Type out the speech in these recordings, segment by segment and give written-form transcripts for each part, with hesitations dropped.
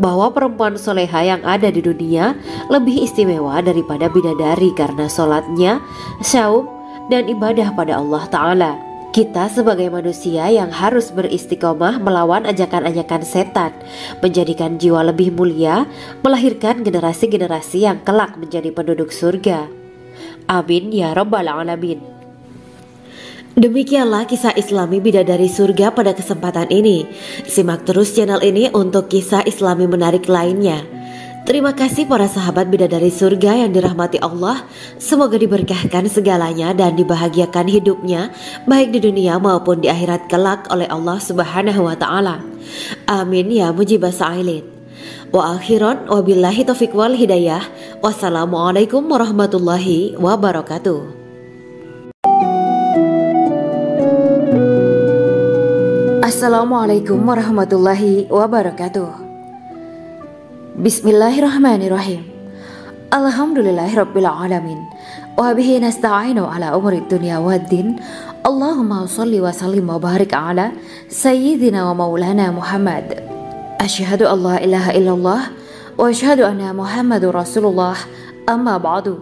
bahwa perempuan soleha yang ada di dunia lebih istimewa daripada bidadari karena sholatnya, syaum, dan ibadah pada Allah Ta'ala. Kita sebagai manusia yang harus beristiqomah melawan ajakan-ajakan setan, menjadikan jiwa lebih mulia, melahirkan generasi-generasi yang kelak menjadi penduduk surga. Amin ya Rabbal Alamin. Demikianlah kisah Islami bidadari surga pada kesempatan ini. Simak terus channel ini untuk kisah Islami menarik lainnya. Terima kasih para sahabat bidadari surga yang dirahmati Allah. Semoga diberkahkan segalanya dan dibahagiakan hidupnya, baik di dunia maupun di akhirat kelak oleh Allah Subhanahu wa Ta'ala. Amin ya mujibas sa'ilin. Wa akhiran wabillahi taufiq wal hidayah. Wassalamualaikum warahmatullahi wabarakatuh. Assalamualaikum warahmatullahi wabarakatuh. Bismillahirrahmanirrahim. Alhamdulillahirabbil alamin. Wa bihi nasta'inu ala umuri dunya waddin. Allahumma shalli wa sallim wa barik ala sayyidina wa maulana Muhammad. Asyhadu an la ilaha illallah wa asyhadu anna Muhammadur Rasulullah. Amma ba'du.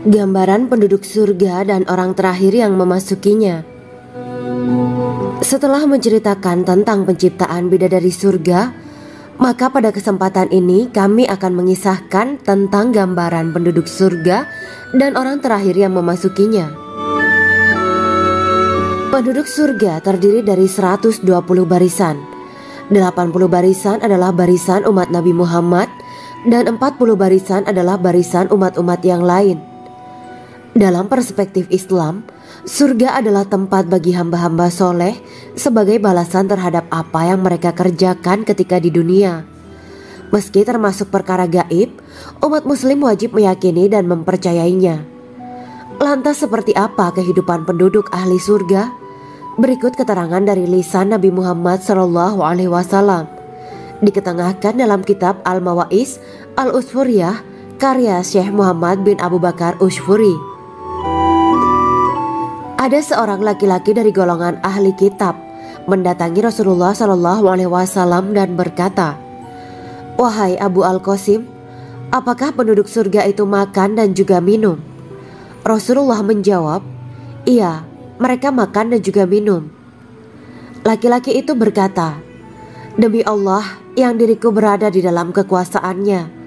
Gambaran penduduk surga dan orang terakhir yang memasukinya. Setelah menceritakan tentang penciptaan bidadari surga, maka pada kesempatan ini kami akan mengisahkan tentang gambaran penduduk surga dan orang terakhir yang memasukinya. Penduduk surga terdiri dari 120 barisan. 80 barisan adalah barisan umat Nabi Muhammad dan 40 barisan adalah barisan umat-umat yang lain. Dalam perspektif Islam, surga adalah tempat bagi hamba-hamba soleh sebagai balasan terhadap apa yang mereka kerjakan ketika di dunia. Meski termasuk perkara gaib, umat muslim wajib meyakini dan mempercayainya. Lantas seperti apa kehidupan penduduk ahli surga? Berikut keterangan dari lisan Nabi Muhammad SAW. Diketengahkan dalam kitab Al-Mawaiz Al-Usfuriyah karya Syekh Muhammad bin Abu Bakar Ushfuri. Ada seorang laki-laki dari golongan ahli kitab mendatangi Rasulullah SAW dan berkata, "Wahai Abu Al-Qasim, apakah penduduk surga itu makan dan juga minum?" Rasulullah menjawab, "Iya, mereka makan dan juga minum." Laki-laki itu berkata, "Demi Allah yang diriku berada di dalam kekuasaannya,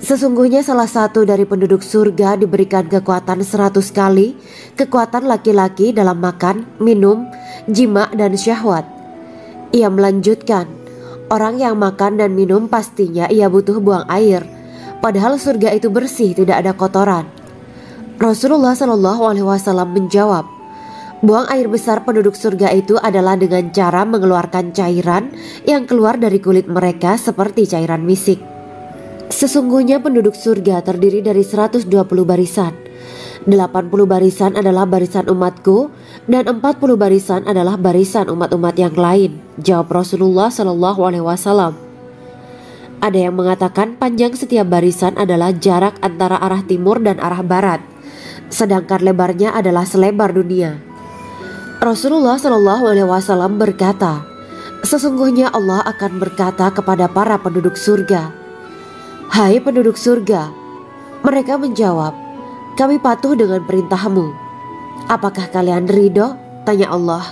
sesungguhnya salah satu dari penduduk surga diberikan kekuatan 100 kali kekuatan laki-laki dalam makan, minum, jima, dan syahwat." Ia melanjutkan, "Orang yang makan dan minum pastinya ia butuh buang air, padahal surga itu bersih, tidak ada kotoran." Rasulullah SAW menjawab, "Buang air besar penduduk surga itu adalah dengan cara mengeluarkan cairan yang keluar dari kulit mereka seperti cairan misik." Sesungguhnya penduduk surga terdiri dari 120 barisan. 80 barisan adalah barisan umatku dan 40 barisan adalah barisan umat-umat yang lain, jawab Rasulullah SAW. Ada yang mengatakan panjang setiap barisan adalah jarak antara arah timur dan arah barat, sedangkan lebarnya adalah selebar dunia. Rasulullah SAW berkata, "Sesungguhnya Allah akan berkata kepada para penduduk surga, 'Hai penduduk surga,' mereka menjawab, 'Kami patuh dengan perintahmu.' 'Apakah kalian ridho?' tanya Allah.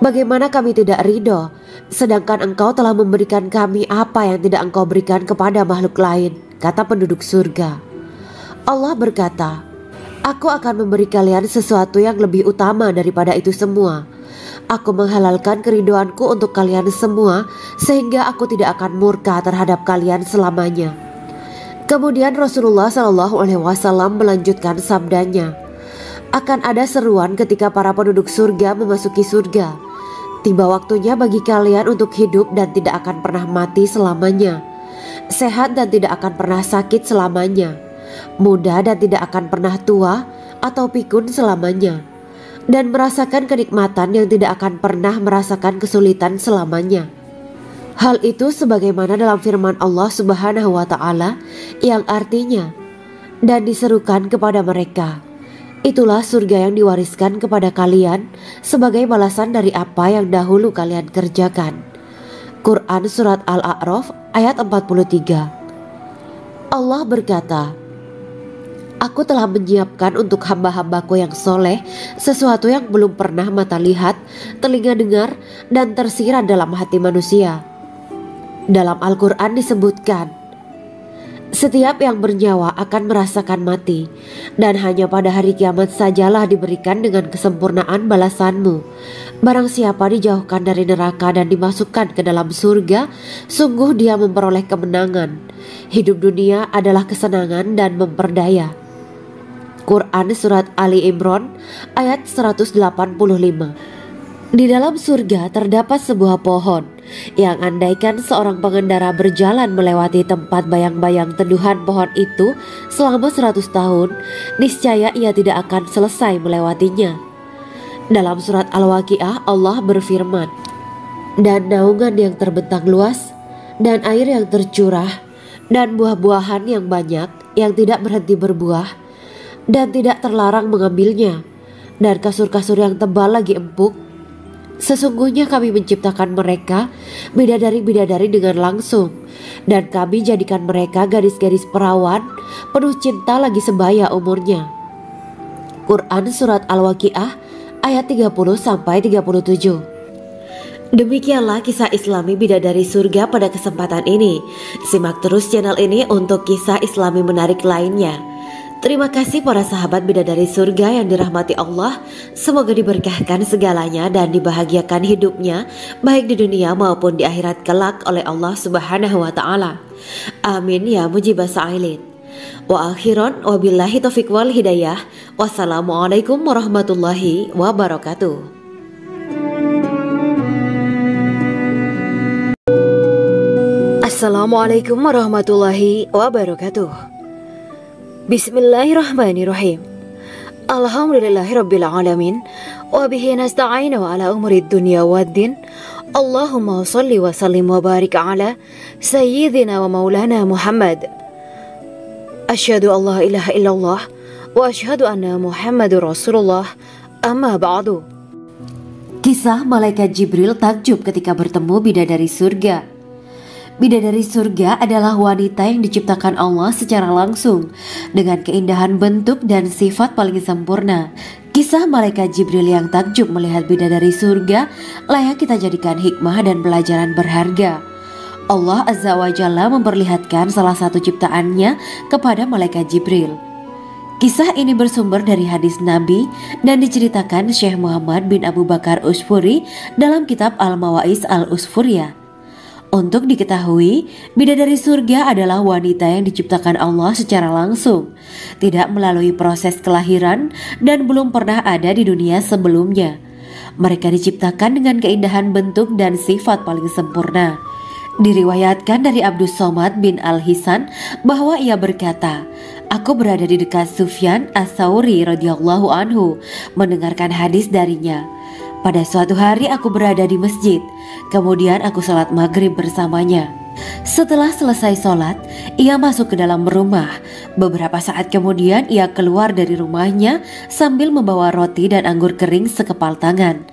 'Bagaimana kami tidak ridho, sedangkan engkau telah memberikan kami apa yang tidak engkau berikan kepada makhluk lain,' kata penduduk surga. Allah berkata, 'Aku akan memberi kalian sesuatu yang lebih utama daripada itu semua. Aku menghalalkan keridoanku untuk kalian semua sehingga aku tidak akan murka terhadap kalian selamanya.'" Kemudian Rasulullah SAW melanjutkan sabdanya, "Akan ada seruan ketika para penduduk surga memasuki surga. Tiba waktunya bagi kalian untuk hidup dan tidak akan pernah mati selamanya, sehat dan tidak akan pernah sakit selamanya, muda dan tidak akan pernah tua atau pikun selamanya, dan merasakan kenikmatan yang tidak akan pernah merasakan kesulitan selamanya." Hal itu sebagaimana dalam firman Allah Subhanahu wa Ta'ala yang artinya, "Dan diserukan kepada mereka, Itulah surga yang diwariskan kepada kalian sebagai balasan dari apa yang dahulu kalian kerjakan. Quran Surat Al-A'raf ayat 43. Allah berkata, Aku telah menyiapkan untuk hamba-hambaku yang soleh sesuatu yang belum pernah mata lihat, telinga dengar, dan tersirat dalam hati manusia. Dalam Al-Quran disebutkan, setiap yang bernyawa akan merasakan mati, dan hanya pada hari kiamat sajalah diberikan dengan kesempurnaan balasanmu. Barang siapa dijauhkan dari neraka dan dimasukkan ke dalam surga, sungguh dia memperoleh kemenangan. Hidup dunia adalah kesenangan dan memperdaya. Quran Surat Ali Imran ayat 185. Di dalam surga terdapat sebuah pohon yang andaikan seorang pengendara berjalan melewati tempat bayang-bayang teduhan pohon itu selama 100 tahun, niscaya ia tidak akan selesai melewatinya. Dalam surat Al-Waqiah Allah berfirman, dan naungan yang terbentang luas, dan air yang tercurah, dan buah-buahan yang banyak yang tidak berhenti berbuah, dan tidak terlarang mengambilnya, dan kasur-kasur yang tebal lagi empuk. Sesungguhnya kami menciptakan mereka bidadari-bidadari dengan langsung, dan kami jadikan mereka gadis-gadis perawan penuh cinta lagi sebaya umurnya. Quran Surat Al-Waqiah ayat 30-37. Demikianlah kisah Islami bidadari surga pada kesempatan ini. Simak terus channel ini untuk kisah Islami menarik lainnya. Terima kasih para sahabat bidadari surga yang dirahmati Allah. Semoga diberkahkan segalanya dan dibahagiakan hidupnya baik di dunia maupun di akhirat kelak oleh Allah Subhanahu wa taala. Amin ya mujibah sa'ilin. Wa akhiran wabillahi taufiq wal hidayah. Wassalamualaikum warahmatullahi wabarakatuh. Assalamualaikum warahmatullahi wabarakatuh. Bismillahirrahmanirrahim. Alhamdulillahirabbil alamin wa bihi nasta'inu ala umurid dunya waddin. Allahumma shalli wa sallim wa barik ala sayyidina wa maulana Muhammad. Asyhadu an la ilaha illallah wa asyhadu anna Muhammadur Rasulullah. Amma ba'du. Kisah malaikat Jibril takjub ketika bertemu bidadari surga. Bidadari surga adalah wanita yang diciptakan Allah secara langsung dengan keindahan bentuk dan sifat paling sempurna. Kisah malaikat Jibril yang takjub melihat bidadari surga layak kita jadikan hikmah dan pelajaran berharga. Allah Azza wa Jalla memperlihatkan salah satu ciptaannya kepada malaikat Jibril. Kisah ini bersumber dari hadis Nabi dan diceritakan Syekh Muhammad bin Abu Bakar Usfuri dalam kitab Al-Mawaiz Al-Usfuriyah. Untuk diketahui, bidadari surga adalah wanita yang diciptakan Allah secara langsung, tidak melalui proses kelahiran dan belum pernah ada di dunia sebelumnya. Mereka diciptakan dengan keindahan bentuk dan sifat paling sempurna. Diriwayatkan dari Abdus Somad bin Al-Hisan bahwa ia berkata, Aku berada di dekat Sufyan As-Sauri radhiyallahu anhu mendengarkan hadis darinya. Pada suatu hari aku berada di masjid, kemudian aku sholat maghrib bersamanya. Setelah selesai sholat, ia masuk ke dalam rumah. Beberapa saat kemudian ia keluar dari rumahnya sambil membawa roti dan anggur kering sekepal tangan.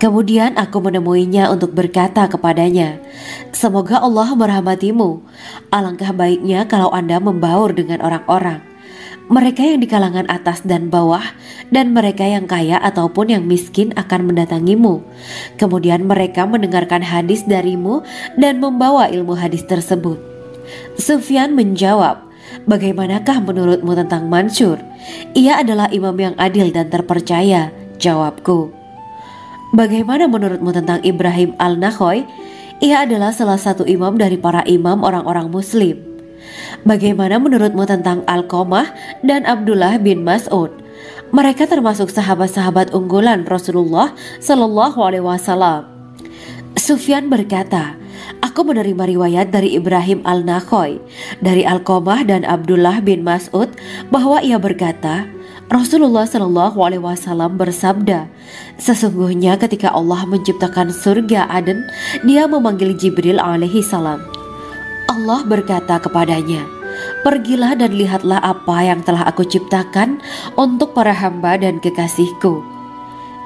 Kemudian aku menemuinya untuk berkata kepadanya, Semoga Allah merahmatimu. Alangkah baiknya kalau Anda membaur dengan orang-orang. Mereka yang di kalangan atas dan bawah, dan mereka yang kaya ataupun yang miskin akan mendatangimu. Kemudian mereka mendengarkan hadis darimu dan membawa ilmu hadis tersebut. Sufyan menjawab, Bagaimanakah menurutmu tentang Mansur? Ia adalah imam yang adil dan terpercaya. Jawabku. Bagaimana menurutmu tentang Ibrahim Al-Nakhoy? Ia adalah salah satu imam dari para imam orang-orang muslim. Bagaimana menurutmu tentang Alqamah dan Abdullah bin Mas'ud? Mereka termasuk sahabat-sahabat unggulan Rasulullah Sallallahu Alaihi Wasallam. Sufyan berkata, Aku menerima riwayat dari Ibrahim Al-Nakhoy, dari Alqamah dan Abdullah bin Mas'ud bahwa ia berkata, Rasulullah Sallallahu Alaihi Wasallam bersabda, Sesungguhnya ketika Allah menciptakan surga Aden, Dia memanggil Jibril alaihi salam. Allah berkata kepadanya, Pergilah dan lihatlah apa yang telah aku ciptakan untuk para hamba dan kekasihku.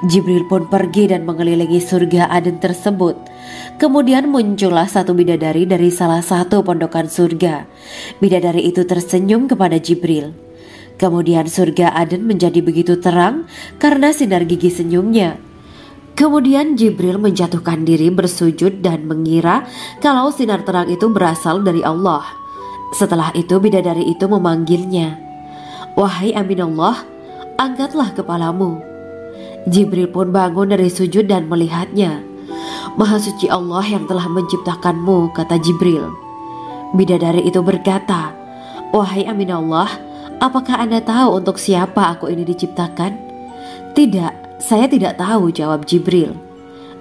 Jibril pun pergi dan mengelilingi surga Aden tersebut. Kemudian muncullah satu bidadari dari salah satu pondokan surga. Bidadari itu tersenyum kepada Jibril. Kemudian surga Aden menjadi begitu terang karena sinar gigi senyumnya. Kemudian Jibril menjatuhkan diri bersujud dan mengira kalau sinar terang itu berasal dari Allah. Setelah itu bidadari itu memanggilnya, "Wahai Aminullah, angkatlah kepalamu." Jibril pun bangun dari sujud dan melihatnya. "Maha suci Allah yang telah menciptakanmu," kata Jibril. Bidadari itu berkata, "Wahai Aminullah, apakah Anda tahu untuk siapa aku ini diciptakan?" "Tidak, saya tidak tahu," jawab Jibril.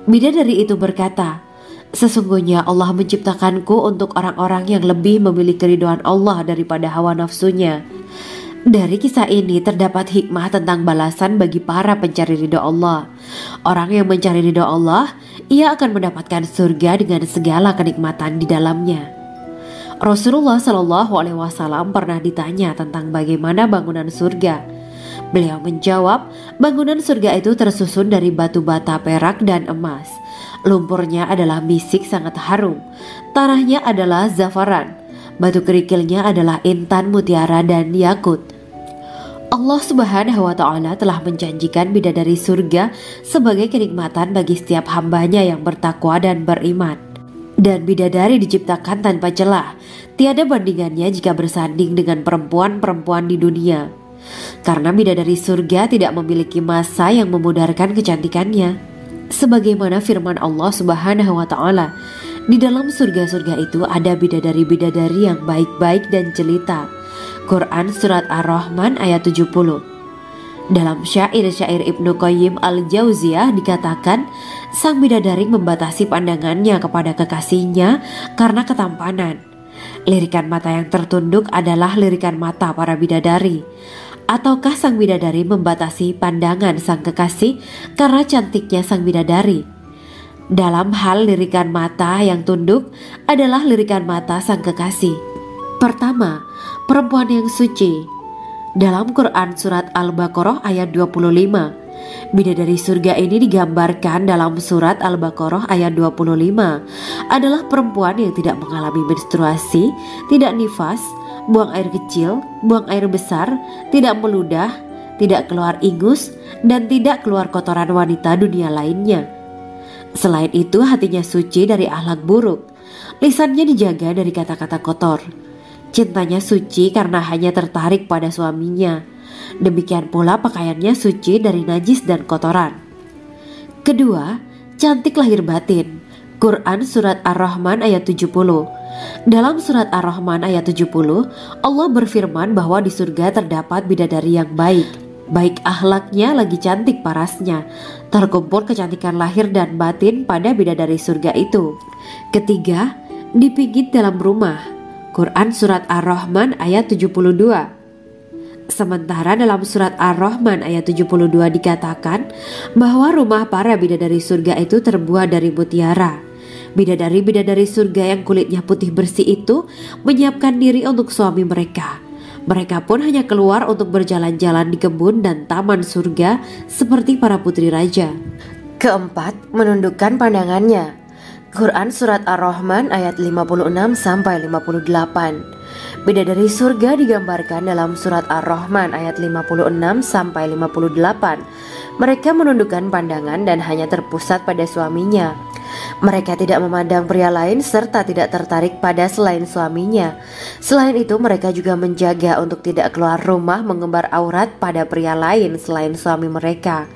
Bidadari itu berkata, "Sesungguhnya Allah menciptakanku untuk orang-orang yang lebih memilih keridhaan Allah daripada hawa nafsunya." Dari kisah ini terdapat hikmah tentang balasan bagi para pencari ridho Allah. Orang yang mencari ridho Allah, ia akan mendapatkan surga dengan segala kenikmatan di dalamnya. Rasulullah Shallallahu Alaihi Wasallam pernah ditanya tentang bagaimana bangunan surga. Beliau menjawab, bangunan surga itu tersusun dari batu bata, perak, dan emas. Lumpurnya adalah misik sangat harum, tanahnya adalah zafaran, batu kerikilnya adalah intan, mutiara, dan yakut. Allah Subhanahu wa Ta'ala telah menjanjikan bidadari surga sebagai kenikmatan bagi setiap hambanya yang bertakwa dan beriman. Dan bidadari diciptakan tanpa celah, tiada bandingannya jika bersanding dengan perempuan-perempuan di dunia. Karena bidadari surga tidak memiliki masa yang memudarkan kecantikannya. Sebagaimana firman Allah Subhanahu wa Ta'ala, di dalam surga-surga itu ada bidadari-bidadari yang baik-baik dan jelita. Quran Surat Ar-Rahman ayat 70. Dalam syair-syair Ibnu Qayyim Al-Jauziyah dikatakan, sang bidadari membatasi pandangannya kepada kekasihnya karena ketampanan. Lirikan mata yang tertunduk adalah lirikan mata para bidadari. Ataukah sang bidadari membatasi pandangan sang kekasih karena cantiknya sang bidadari? Dalam hal lirikan mata yang tunduk adalah lirikan mata sang kekasih. Pertama, perempuan yang suci. Dalam Quran Surat Al-Baqarah ayat 25, bidadari surga ini digambarkan dalam Surat Al-Baqarah ayat 25 adalah perempuan yang tidak mengalami menstruasi, tidak nifas, buang air kecil, buang air besar, tidak meludah, tidak keluar ingus, dan tidak keluar kotoran wanita dunia lainnya. Selain itu, hatinya suci dari akhlak buruk, lisannya dijaga dari kata-kata kotor. Cintanya suci karena hanya tertarik pada suaminya. Demikian pula pakaiannya suci dari najis dan kotoran. Kedua, cantik lahir batin. Quran Surat Ar-Rahman ayat 70. Dalam Surat Ar-Rahman ayat 70, Allah berfirman bahwa di surga terdapat bidadari yang baik. Baik akhlaknya lagi cantik parasnya. Terkumpul kecantikan lahir dan batin pada bidadari surga itu. Ketiga, dipijit dalam rumah. Quran Surat Ar-Rahman ayat 72. Sementara dalam Surat Ar-Rahman ayat 72 dikatakan bahwa rumah para bidadari surga itu terbuat dari mutiara. Bidadari-bidadari surga yang kulitnya putih bersih itu menyiapkan diri untuk suami mereka. Mereka pun hanya keluar untuk berjalan-jalan di kebun dan taman surga seperti para putri raja. Keempat, menundukkan pandangannya. Quran Surat Ar-Rahman ayat 56-58. Bidadari surga digambarkan dalam Surat Ar-Rahman ayat 56-58. Mereka menundukkan pandangan dan hanya terpusat pada suaminya. Mereka tidak memandang pria lain serta tidak tertarik pada selain suaminya. Selain itu, mereka juga menjaga untuk tidak keluar rumah mengembar aurat pada pria lain selain suami mereka.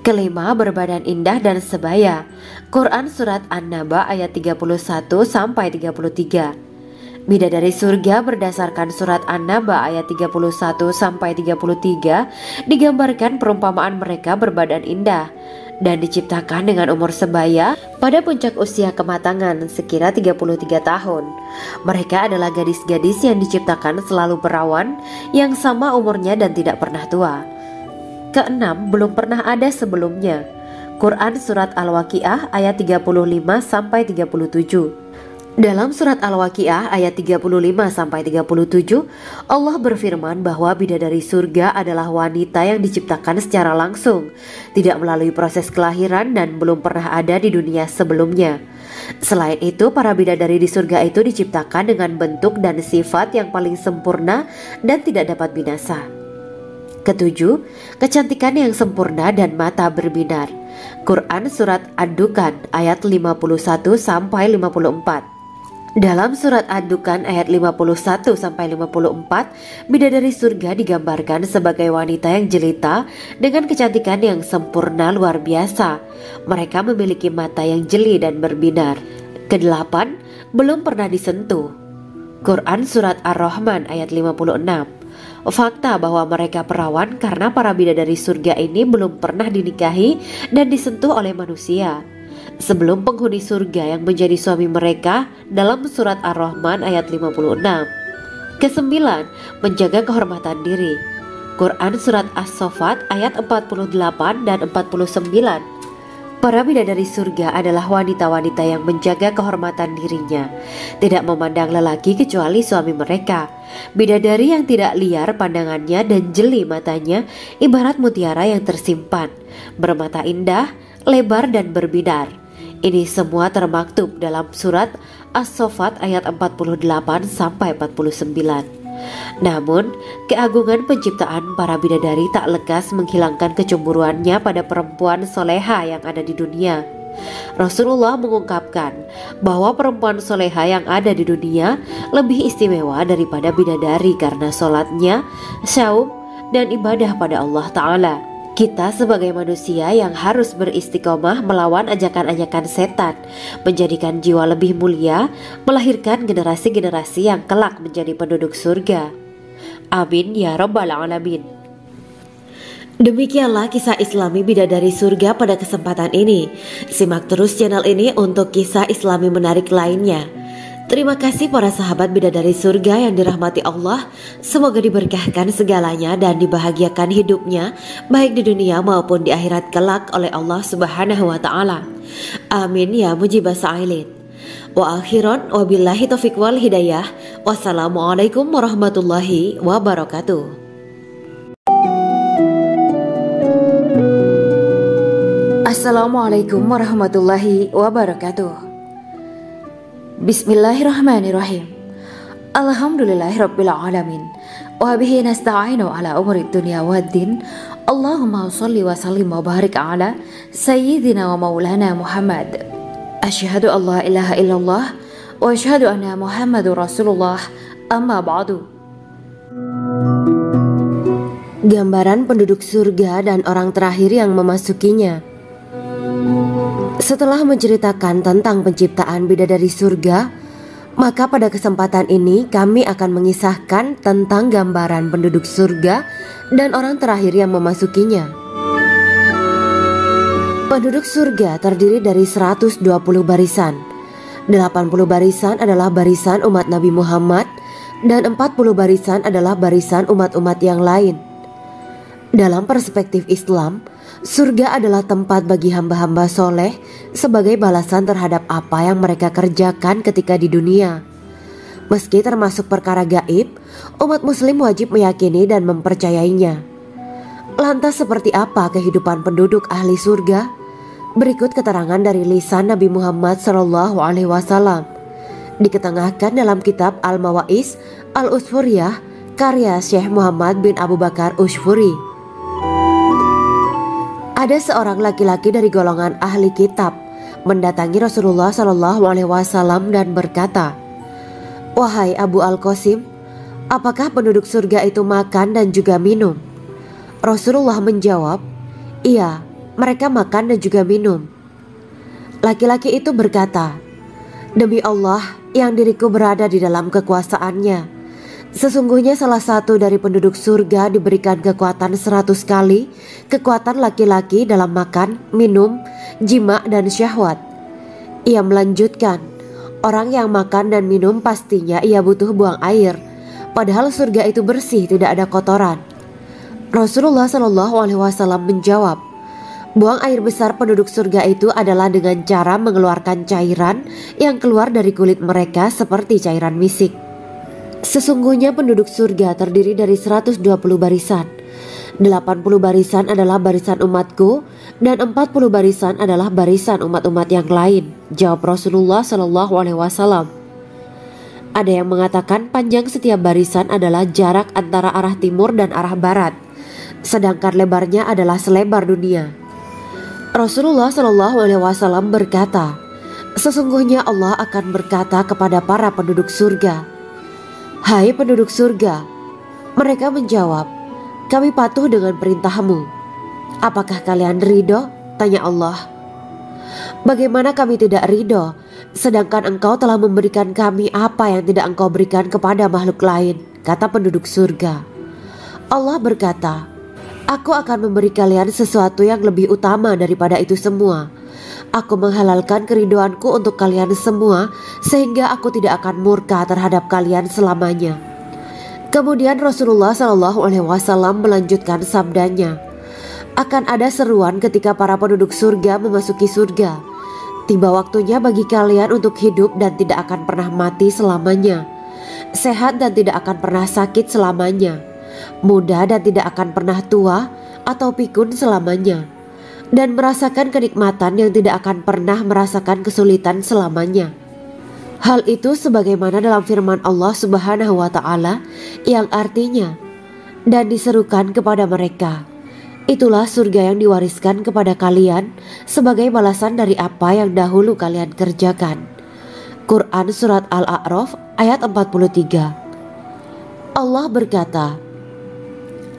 Kelima, berbadan indah dan sebaya. Quran Surat An-Naba ayat 31-33. Bidadari surga berdasarkan Surat An-Naba ayat 31-33 digambarkan perumpamaan mereka berbadan indah dan diciptakan dengan umur sebaya pada puncak usia kematangan sekira 33 tahun. Mereka adalah gadis-gadis yang diciptakan selalu perawan yang sama umurnya dan tidak pernah tua. Keenam, belum pernah ada sebelumnya. Quran Surat Al-Waqiah ayat 35-37. Dalam surat Al-Waqiah ayat 35-37, Allah berfirman bahwa bidadari surga adalah wanita yang diciptakan secara langsung, tidak melalui proses kelahiran dan belum pernah ada di dunia sebelumnya. Selain itu, para bidadari di surga itu diciptakan dengan bentuk dan sifat yang paling sempurna dan tidak dapat binasa. Ketujuh, kecantikan yang sempurna dan mata berbinar. Quran surat Ad-Dukhan ayat 51-54. Dalam surat Ad-Dukhan ayat 51-54, bidadari surga digambarkan sebagai wanita yang jelita dengan kecantikan yang sempurna luar biasa. Mereka memiliki mata yang jeli dan berbinar. Kedelapan, belum pernah disentuh. Quran surat Ar-Rahman ayat 56. Fakta bahwa mereka perawan karena para bidadari surga ini belum pernah dinikahi dan disentuh oleh manusia sebelum penghuni surga yang menjadi suami mereka dalam surat Ar-Rahman ayat 56. Kesembilan, menjaga kehormatan diri. Quran surat As-Saffat ayat 48 dan 49. Para bidadari surga adalah wanita-wanita yang menjaga kehormatan dirinya, tidak memandang lelaki kecuali suami mereka. Bidadari yang tidak liar pandangannya dan jeli matanya ibarat mutiara yang tersimpan, bermata indah, lebar dan berbinar. Ini semua termaktub dalam surat As-Saffat ayat 48-49. Namun, keagungan penciptaan para bidadari tak lekas menghilangkan kecemburuannya pada perempuan soleha yang ada di dunia. Rasulullah mengungkapkan bahwa perempuan soleha yang ada di dunia lebih istimewa daripada bidadari karena sholatnya, syaum, dan ibadah pada Allah Ta'ala. Kita sebagai manusia yang harus beristiqomah melawan ajakan-ajakan setan, menjadikan jiwa lebih mulia, melahirkan generasi-generasi yang kelak menjadi penduduk surga. Amin ya rabbal alamin. Demikianlah kisah Islami bidadari surga pada kesempatan ini. Simak terus channel ini untuk kisah Islami menarik lainnya. Terima kasih para sahabat bidadari surga yang dirahmati Allah. Semoga diberkahkan segalanya dan dibahagiakan hidupnya baik di dunia maupun di akhirat kelak oleh Allah Subhanahu wa taala. Amin ya mujibah sa'ilin. Wa akhiran wabillahi taufiq wal hidayah. Wassalamualaikum warahmatullahi wabarakatuh. Assalamualaikum warahmatullahi wabarakatuh. Bismillahirrahmanirrahim. Alhamdulillahirabbil alamin. Wa bihi nasta'inu ala umuri dunya waddin. Allahumma shalli wa sallim wa barik ala sayyidina wa maulana Muhammad. Asyhadu an la ilaha illallah wa asyhadu anna Muhammadur Rasulullah. Amma ba'du. Gambaran penduduk surga dan orang terakhir yang memasukinya. Setelah menceritakan tentang penciptaan bidadari surga, maka pada kesempatan ini kami akan mengisahkan tentang gambaran penduduk surga dan orang terakhir yang memasukinya. Penduduk surga terdiri dari 120 barisan. 80 barisan adalah barisan umat Nabi Muhammad dan 40 barisan adalah barisan umat-umat yang lain. Dalam perspektif Islam, surga adalah tempat bagi hamba-hamba soleh sebagai balasan terhadap apa yang mereka kerjakan ketika di dunia. Meski termasuk perkara gaib, umat muslim wajib meyakini dan mempercayainya. Lantas seperti apa kehidupan penduduk ahli surga? Berikut keterangan dari lisan Nabi Muhammad SAW, diketengahkan dalam kitab Al-Mawaiz Al-Usfuriyah karya Syekh Muhammad bin Abu Bakar Ushfuri. Ada seorang laki-laki dari golongan ahli kitab mendatangi Rasulullah SAW dan berkata, "Wahai Abu Al-Qasim, apakah penduduk surga itu makan dan juga minum?" Rasulullah menjawab, "Iya, mereka makan dan juga minum." Laki-laki itu berkata, "Demi Allah yang diriku berada di dalam kekuasaannya, sesungguhnya salah satu dari penduduk surga diberikan kekuatan 100 kali kekuatan laki-laki dalam makan, minum, jima, dan syahwat." Ia melanjutkan, "Orang yang makan dan minum pastinya ia butuh buang air, padahal surga itu bersih, tidak ada kotoran." Rasulullah SAW menjawab, Buang air besar penduduk surga itu adalah dengan cara mengeluarkan cairan yang keluar dari kulit mereka seperti cairan misik. Sesungguhnya penduduk surga terdiri dari 120 barisan. 80 barisan adalah barisan umatku dan 40 barisan adalah barisan umat-umat yang lain, jawab Rasulullah SAW. Ada yang mengatakan panjang setiap barisan adalah jarak antara arah timur dan arah barat, sedangkan lebarnya adalah selebar dunia. Rasulullah SAW berkata, sesungguhnya Allah akan berkata kepada para penduduk surga, "Hai penduduk surga." Mereka menjawab, "Kami patuh dengan perintahmu." "Apakah kalian ridho?" tanya Allah. "Bagaimana kami tidak ridho, sedangkan engkau telah memberikan kami apa yang tidak engkau berikan kepada makhluk lain," kata penduduk surga. Allah berkata, "Aku akan memberi kalian sesuatu yang lebih utama daripada itu semua. Aku menghalalkan keridoanku untuk kalian semua sehingga aku tidak akan murka terhadap kalian selamanya." Kemudian Rasulullah SAW melanjutkan sabdanya, "Akan ada seruan ketika para penduduk surga memasuki surga. Tiba waktunya bagi kalian untuk hidup dan tidak akan pernah mati selamanya, sehat dan tidak akan pernah sakit selamanya, muda dan tidak akan pernah tua atau pikun selamanya, dan merasakan kenikmatan yang tidak akan pernah merasakan kesulitan selamanya." Hal itu sebagaimana dalam firman Allah Subhanahu wa Ta'ala yang artinya, "Dan diserukan kepada mereka, itulah surga yang diwariskan kepada kalian sebagai balasan dari apa yang dahulu kalian kerjakan." Quran Surat Al-A'raf ayat 43. Allah berkata,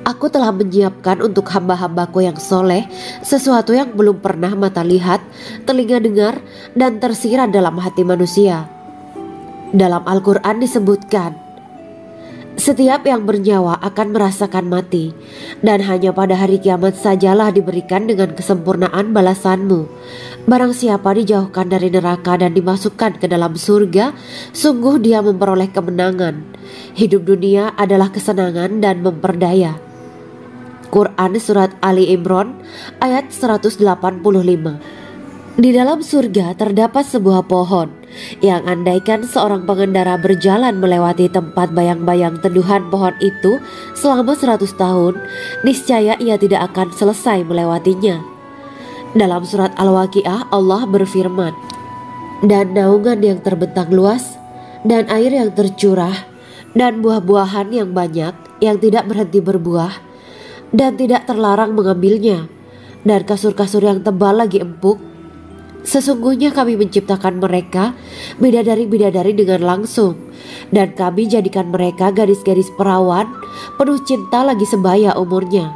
"Aku telah menyiapkan untuk hamba-hambaku yang soleh sesuatu yang belum pernah mata lihat, telinga dengar, dan tersirat dalam hati manusia." Dalam Al-Quran disebutkan, setiap yang bernyawa akan merasakan mati, dan hanya pada hari kiamat sajalah diberikan dengan kesempurnaan balasanmu. Barang siapa dijauhkan dari neraka dan dimasukkan ke dalam surga, sungguh dia memperoleh kemenangan. Hidup dunia adalah kesenangan dan memperdaya. Quran Surat Ali Imran ayat 185. Di dalam surga terdapat sebuah pohon yang andaikan seorang pengendara berjalan melewati tempat bayang-bayang teduhan pohon itu selama 100 tahun, niscaya ia tidak akan selesai melewatinya. Dalam surat Al-Waqiah Allah berfirman, "Dan naungan yang terbentang luas, dan air yang tercurah, dan buah-buahan yang banyak yang tidak berhenti berbuah, dan tidak terlarang mengambilnya, dan kasur-kasur yang tebal lagi empuk. Sesungguhnya kami menciptakan mereka bidadari-bidadari dengan langsung, dan kami jadikan mereka gadis-gadis perawan penuh cinta lagi sebaya umurnya."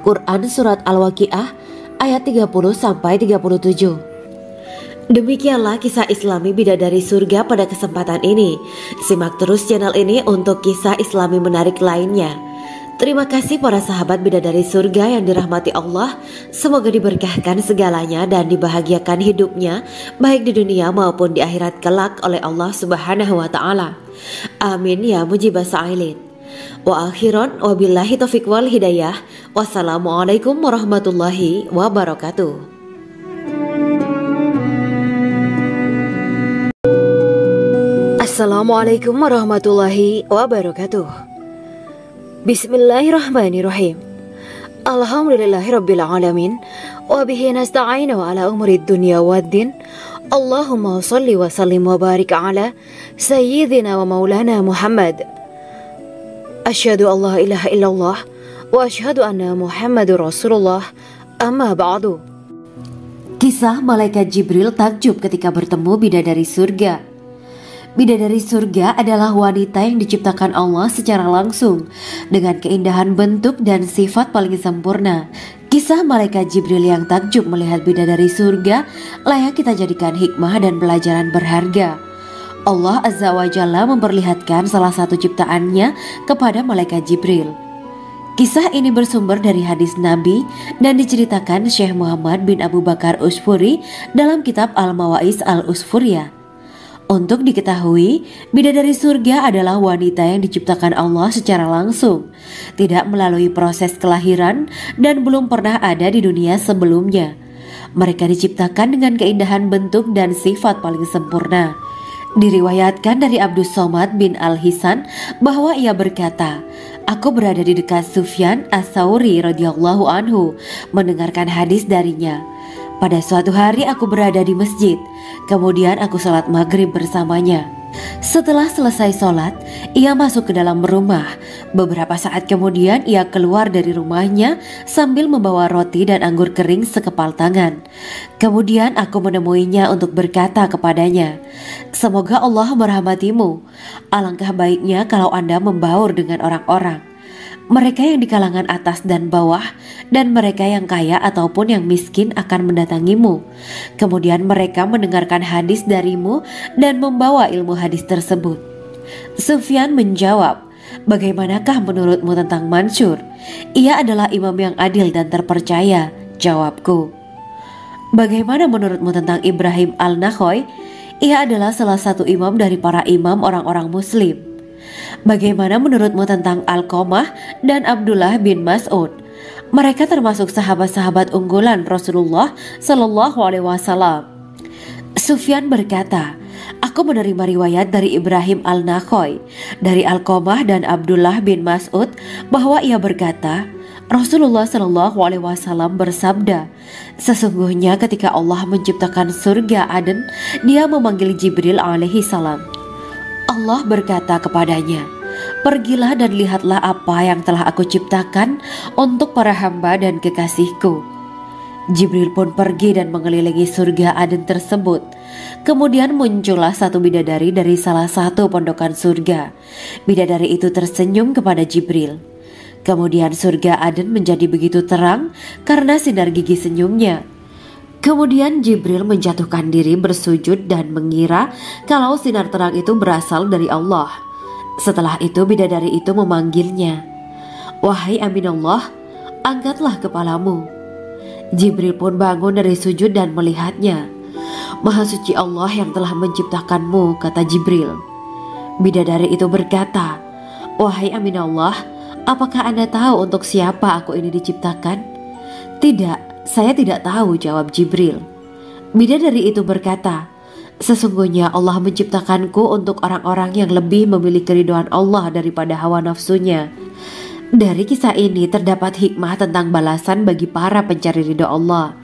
Quran Surat Al-Waqiah ayat 30-37. Demikianlah kisah Islami bidadari surga pada kesempatan ini. Simak terus channel ini untuk kisah Islami menarik lainnya. Terima kasih para sahabat bidadari surga yang dirahmati Allah. Semoga diberkahkan segalanya dan dibahagiakan hidupnya baik di dunia maupun di akhirat kelak oleh Allah Subhanahu wa Ta'ala. Amin ya mujibah sa'ilin. Wa akhiran wabillahi taufiq wal hidayah. Wassalamualaikum warahmatullahi wabarakatuh. Assalamualaikum warahmatullahi wabarakatuh. Bismillahirrahmanirrahim. Alhamdulillahirabbil alamin wa bihi nasta'inu ala umurid dunya waddin. Allahumma shalli wa sallim wa barik ala sayyidina wa maulana Muhammad. Asyhadu an la ilaha illallah wa asyhadu anna Muhammadur Rasulullah. Amma ba'du. Kisah malaikat Jibril takjub ketika bertemu bidadari surga. Bidadari surga adalah wanita yang diciptakan Allah secara langsung dengan keindahan bentuk dan sifat paling sempurna. Kisah malaikat Jibril yang takjub melihat bidadari surga layak kita jadikan hikmah dan pelajaran berharga. Allah Azza wa Jalla memperlihatkan salah satu ciptaannya kepada malaikat Jibril. Kisah ini bersumber dari hadis Nabi dan diceritakan Syekh Muhammad bin Abu Bakar Usfuri dalam kitab Al-Mawaiz Al-Usfuriyah. Untuk diketahui, bidadari surga adalah wanita yang diciptakan Allah secara langsung, tidak melalui proses kelahiran dan belum pernah ada di dunia sebelumnya. Mereka diciptakan dengan keindahan bentuk dan sifat paling sempurna. Diriwayatkan dari Abdus Somad bin Al-Hisan bahwa ia berkata, "Aku berada di dekat Sufyan As-Tsauri radhiyallahu anhu mendengarkan hadis darinya. Pada suatu hari aku berada di masjid, kemudian aku sholat maghrib bersamanya. Setelah selesai sholat, ia masuk ke dalam rumah. Beberapa saat kemudian ia keluar dari rumahnya sambil membawa roti dan anggur kering sekepal tangan. Kemudian aku menemuinya untuk berkata kepadanya, 'Semoga Allah merahmatimu. Alangkah baiknya kalau Anda membaur dengan orang-orang. Mereka yang di kalangan atas dan bawah, dan mereka yang kaya ataupun yang miskin akan mendatangimu. Kemudian mereka mendengarkan hadis darimu dan membawa ilmu hadis tersebut.' Sufyan menjawab, 'Bagaimanakah menurutmu tentang Mansur? Ia adalah imam yang adil dan terpercaya.' Jawabku. 'Bagaimana menurutmu tentang Ibrahim Al-Nakhoy? Ia adalah salah satu imam dari para imam orang-orang muslim.' 'Bagaimana menurutmu tentang Alqamah dan Abdullah bin Mas'ud? Mereka termasuk sahabat-sahabat unggulan Rasulullah Shallallahu Alaihi Wasallam.' Sufyan berkata, 'Aku menerima riwayat dari Ibrahim Al-Nakhoy, dari Alqamah dan Abdullah bin Mas'ud bahwa ia berkata, Rasulullah Shallallahu Alaihi Wasallam bersabda, sesungguhnya ketika Allah menciptakan surga Aden, Dia memanggil Jibril alaihi salam. Allah berkata kepadanya, pergilah dan lihatlah apa yang telah aku ciptakan untuk para hamba dan kekasihku. Jibril pun pergi dan mengelilingi surga Aden tersebut. Kemudian muncullah satu bidadari dari salah satu pondokan surga. Bidadari itu tersenyum kepada Jibril. Kemudian surga Aden menjadi begitu terang karena sinar gigi senyumnya. Kemudian Jibril menjatuhkan diri bersujud dan mengira kalau sinar terang itu berasal dari Allah. Setelah itu bidadari itu memanggilnya, wahai Aminullah, angkatlah kepalamu. Jibril pun bangun dari sujud dan melihatnya. Maha suci Allah yang telah menciptakanmu, kata Jibril. Bidadari itu berkata, wahai Aminullah, apakah Anda tahu untuk siapa aku ini diciptakan? Tidak, saya tidak tahu, jawab Jibril. Bidadari itu berkata, sesungguhnya Allah menciptakanku untuk orang-orang yang lebih memilih keridhaan Allah daripada hawa nafsunya. Dari kisah ini terdapat hikmah tentang balasan bagi para pencari ridha Allah.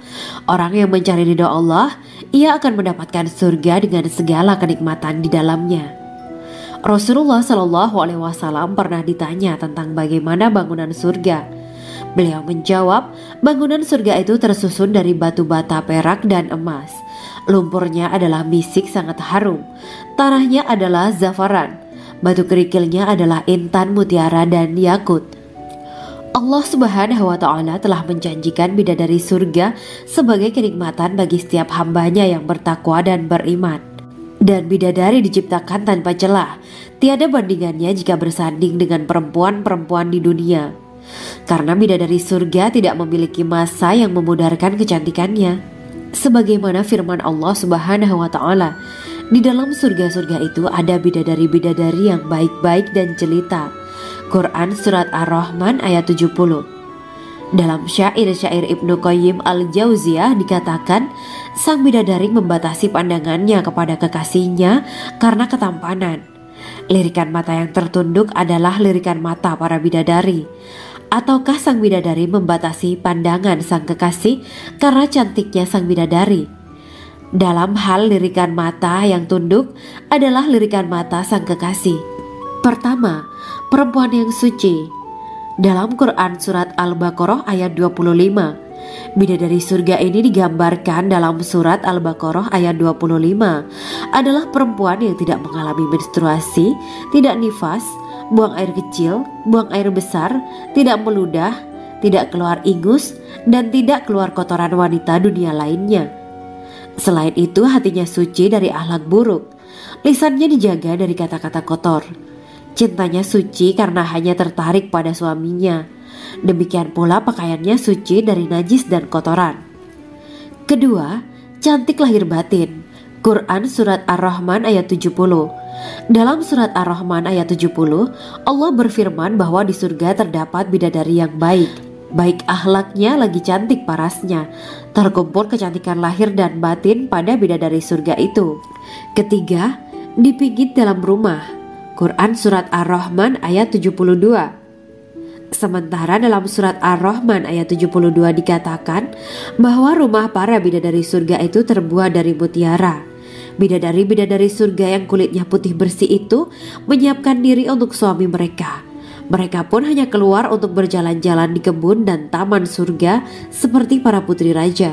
Orang yang mencari ridha Allah, ia akan mendapatkan surga dengan segala kenikmatan di dalamnya. Rasulullah Shallallahu Alaihi Wasallam pernah ditanya tentang bagaimana bangunan surga. Beliau menjawab, bangunan surga itu tersusun dari batu bata, perak, dan emas. Lumpurnya adalah misik sangat harum. Tanahnya adalah zafaran. Batu kerikilnya adalah intan, mutiara, dan yakut. Allah Subhanahu wa Ta'ala telah menjanjikan bidadari surga sebagai kenikmatan bagi setiap hambanya yang bertakwa dan beriman. Dan bidadari diciptakan tanpa celah. Tiada bandingannya jika bersanding dengan perempuan-perempuan di dunia. Karena bidadari surga tidak memiliki masa yang memudarkan kecantikannya. Sebagaimana firman Allah Subhanahu wa Ta'ala, di dalam surga-surga itu ada bidadari-bidadari yang baik-baik dan jelita. Quran Surat Ar-Rahman ayat 70. Dalam syair-syair Ibnu Qayyim Al-Jauziyah dikatakan, sang bidadari membatasi pandangannya kepada kekasihnya karena ketampanan. Lirikan mata yang tertunduk adalah lirikan mata para bidadari. Ataukah sang bidadari membatasi pandangan sang kekasih karena cantiknya sang bidadari? Dalam hal lirikan mata yang tunduk adalah lirikan mata sang kekasih. Pertama, perempuan yang suci. Dalam Quran Surat Al-Baqarah ayat 25, bidadari surga ini digambarkan dalam Surat Al-Baqarah ayat 25 adalah perempuan yang tidak mengalami menstruasi, tidak nifas, buang air kecil, buang air besar, tidak meludah, tidak keluar ingus, dan tidak keluar kotoran wanita dunia lainnya. Selain itu hatinya suci dari akhlak buruk, lisannya dijaga dari kata-kata kotor. Cintanya suci karena hanya tertarik pada suaminya. Demikian pula pakaiannya suci dari najis dan kotoran. Kedua, cantik lahir batin. Quran Surat Ar-Rahman ayat 70. Dalam Surat Ar-Rahman ayat 70, Allah berfirman bahwa di surga terdapat bidadari yang baik. Baik akhlaknya lagi cantik parasnya. Terkumpul kecantikan lahir dan batin pada bidadari surga itu. Ketiga, dipijit dalam rumah. Quran Surat Ar-Rahman ayat 72. Sementara dalam Surat Ar-Rahman ayat 72 dikatakan bahwa rumah para bidadari surga itu terbuat dari mutiara. Bidadari-bidadari surga yang kulitnya putih bersih itu menyiapkan diri untuk suami mereka. Mereka pun hanya keluar untuk berjalan-jalan di kebun dan taman surga seperti para putri raja.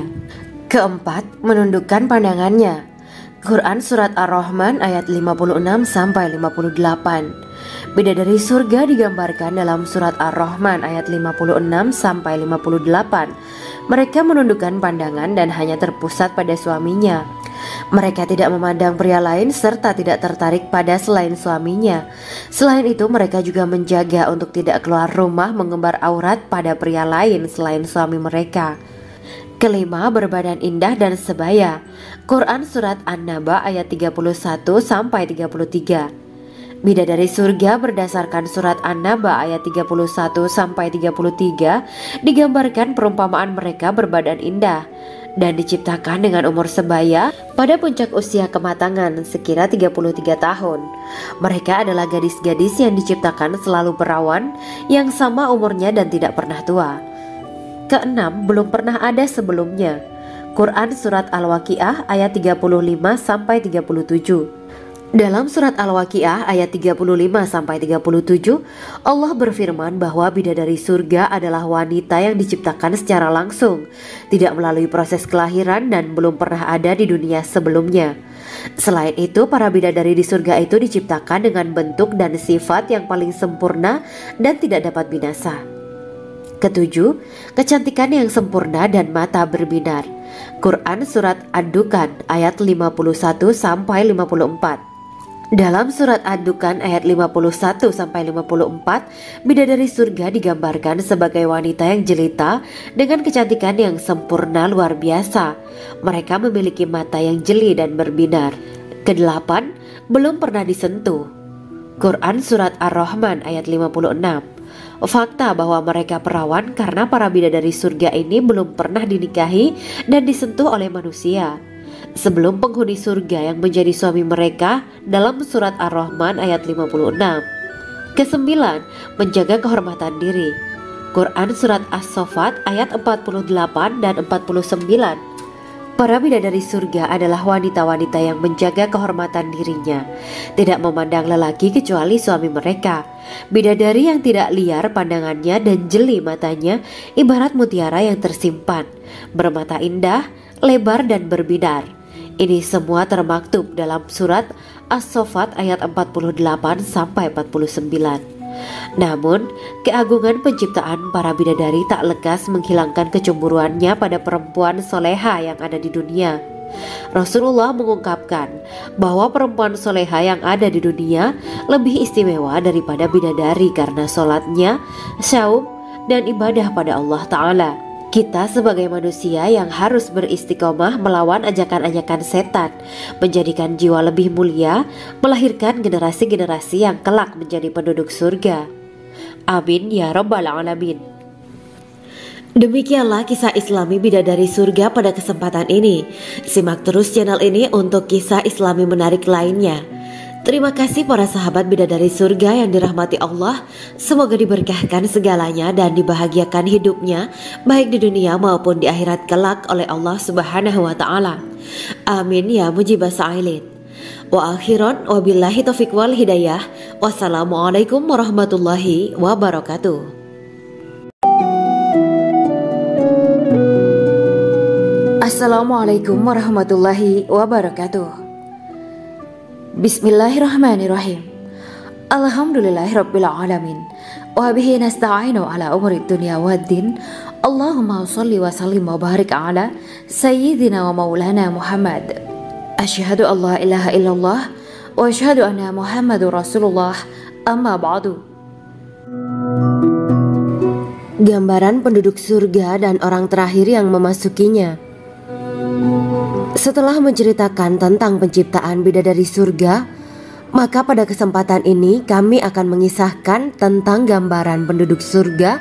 Keempat, menundukkan pandangannya. Quran Surat Ar-Rahman ayat 56-58. Bidadari surga digambarkan dalam Surat Ar-Rahman ayat 56-58. Mereka menundukkan pandangan dan hanya terpusat pada suaminya. Mereka tidak memandang pria lain serta tidak tertarik pada selain suaminya. Selain itu mereka juga menjaga untuk tidak keluar rumah mengembar aurat pada pria lain selain suami mereka. Kelima, berbadan indah dan sebaya. Quran Surat An-Naba ayat 31-33. Bidadari surga berdasarkan Surat An-Naba ayat 31-33 digambarkan perumpamaan mereka berbadan indah dan diciptakan dengan umur sebaya pada puncak usia kematangan sekira 33 tahun. Mereka adalah gadis-gadis yang diciptakan selalu perawan, yang sama umurnya dan tidak pernah tua. Keenam, belum pernah ada sebelumnya. Quran Surat Al-Waqiah ayat 35-37. Dalam Surat Al-Waqiah ayat 35-37, Allah berfirman bahwa bidadari surga adalah wanita yang diciptakan secara langsung, tidak melalui proses kelahiran dan belum pernah ada di dunia sebelumnya. Selain itu, para bidadari di surga itu diciptakan dengan bentuk dan sifat yang paling sempurna dan tidak dapat binasa. Ketujuh, kecantikan yang sempurna dan mata berbinar. Quran Surat Ad-Dukan ayat 51-54. Dalam Surat Ad-Dukan ayat 51-54, bidadari surga digambarkan sebagai wanita yang jelita dengan kecantikan yang sempurna luar biasa. Mereka memiliki mata yang jeli dan berbinar. Kedelapan, belum pernah disentuh. Quran Surat Ar-Rahman ayat 56. Fakta bahwa mereka perawan karena para bidadari surga ini belum pernah dinikahi dan disentuh oleh manusia sebelum penghuni surga yang menjadi suami mereka dalam Surat Ar-Rahman ayat 56. Kesembilan, menjaga kehormatan diri. Quran Surat As-Saffat ayat 48 dan 49. Para bidadari surga adalah wanita-wanita yang menjaga kehormatan dirinya, tidak memandang lelaki kecuali suami mereka. Bidadari yang tidak liar pandangannya dan jeli matanya ibarat mutiara yang tersimpan, bermata indah, lebar dan berbinar. Ini semua termaktub dalam Surat As-Saffat ayat 48-49. Namun, keagungan penciptaan para bidadari tak lekas menghilangkan kecemburuannya pada perempuan soleha yang ada di dunia. Rasulullah mengungkapkan bahwa perempuan soleha yang ada di dunia lebih istimewa daripada bidadari karena sholatnya, syaum, dan ibadah pada Allah Ta'ala. Kita sebagai manusia yang harus beristiqomah melawan ajakan-ajakan setan, menjadikan jiwa lebih mulia, melahirkan generasi-generasi yang kelak menjadi penduduk surga. Amin ya rabbal alamin. Demikianlah kisah Islami bidadari surga pada kesempatan ini. Simak terus channel ini untuk kisah Islami menarik lainnya. Terima kasih para sahabat bidadari surga yang dirahmati Allah. Semoga diberkahkan segalanya dan dibahagiakan hidupnya baik di dunia maupun di akhirat kelak oleh Allah Subhanahu wa taala. Amin ya mujibah sa'ilin. Wa akhiran wabillahi taufiq wal hidayah. Wassalamualaikum warahmatullahi wabarakatuh. Assalamualaikum warahmatullahi wabarakatuh. Bismillahirrahmanirrahim. Alhamdulillahirabbil alamin. Wa bihi nasta'inu ala umuri dunya waddin. Allahumma shalli wa sallim wa barik ala sayyidina wa maulana Muhammad. Asyhadu an la ilaha illallah wa asyhadu anna Muhammadur Rasulullah. Amma ba'du. Gambaran penduduk surga dan orang terakhir yang memasukinya. Setelah menceritakan tentang penciptaan bidadari surga, maka pada kesempatan ini kami akan mengisahkan tentang gambaran penduduk surga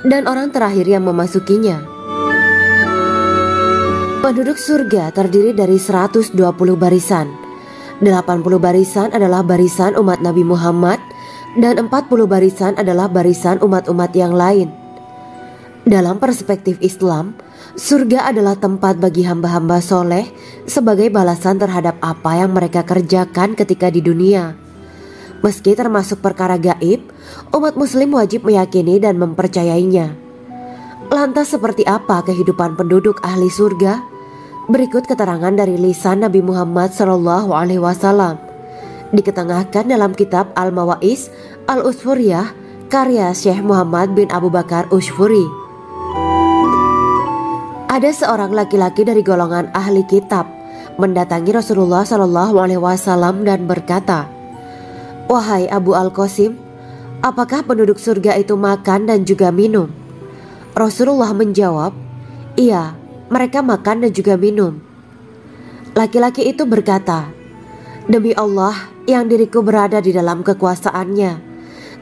dan orang terakhir yang memasukinya. Penduduk surga terdiri dari 120 barisan. 80 barisan adalah barisan umat Nabi Muhammad dan 40 barisan adalah barisan umat-umat yang lain. Dalam perspektif Islam, surga adalah tempat bagi hamba-hamba soleh sebagai balasan terhadap apa yang mereka kerjakan ketika di dunia. Meski termasuk perkara gaib, umat muslim wajib meyakini dan mempercayainya. Lantas seperti apa kehidupan penduduk ahli surga? Berikut keterangan dari lisan Nabi Muhammad SAW, diketengahkan dalam kitab Al-Mawaiz Al-Usfuriyah karya Syekh Muhammad bin Abu Bakar Ushfuri. Ada seorang laki-laki dari golongan ahli kitab mendatangi Rasulullah SAW dan berkata, "Wahai Abu Al-Qasim, apakah penduduk surga itu makan dan juga minum?" Rasulullah menjawab, "Iya, mereka makan dan juga minum." Laki-laki itu berkata, "Demi Allah yang diriku berada di dalam kekuasaannya,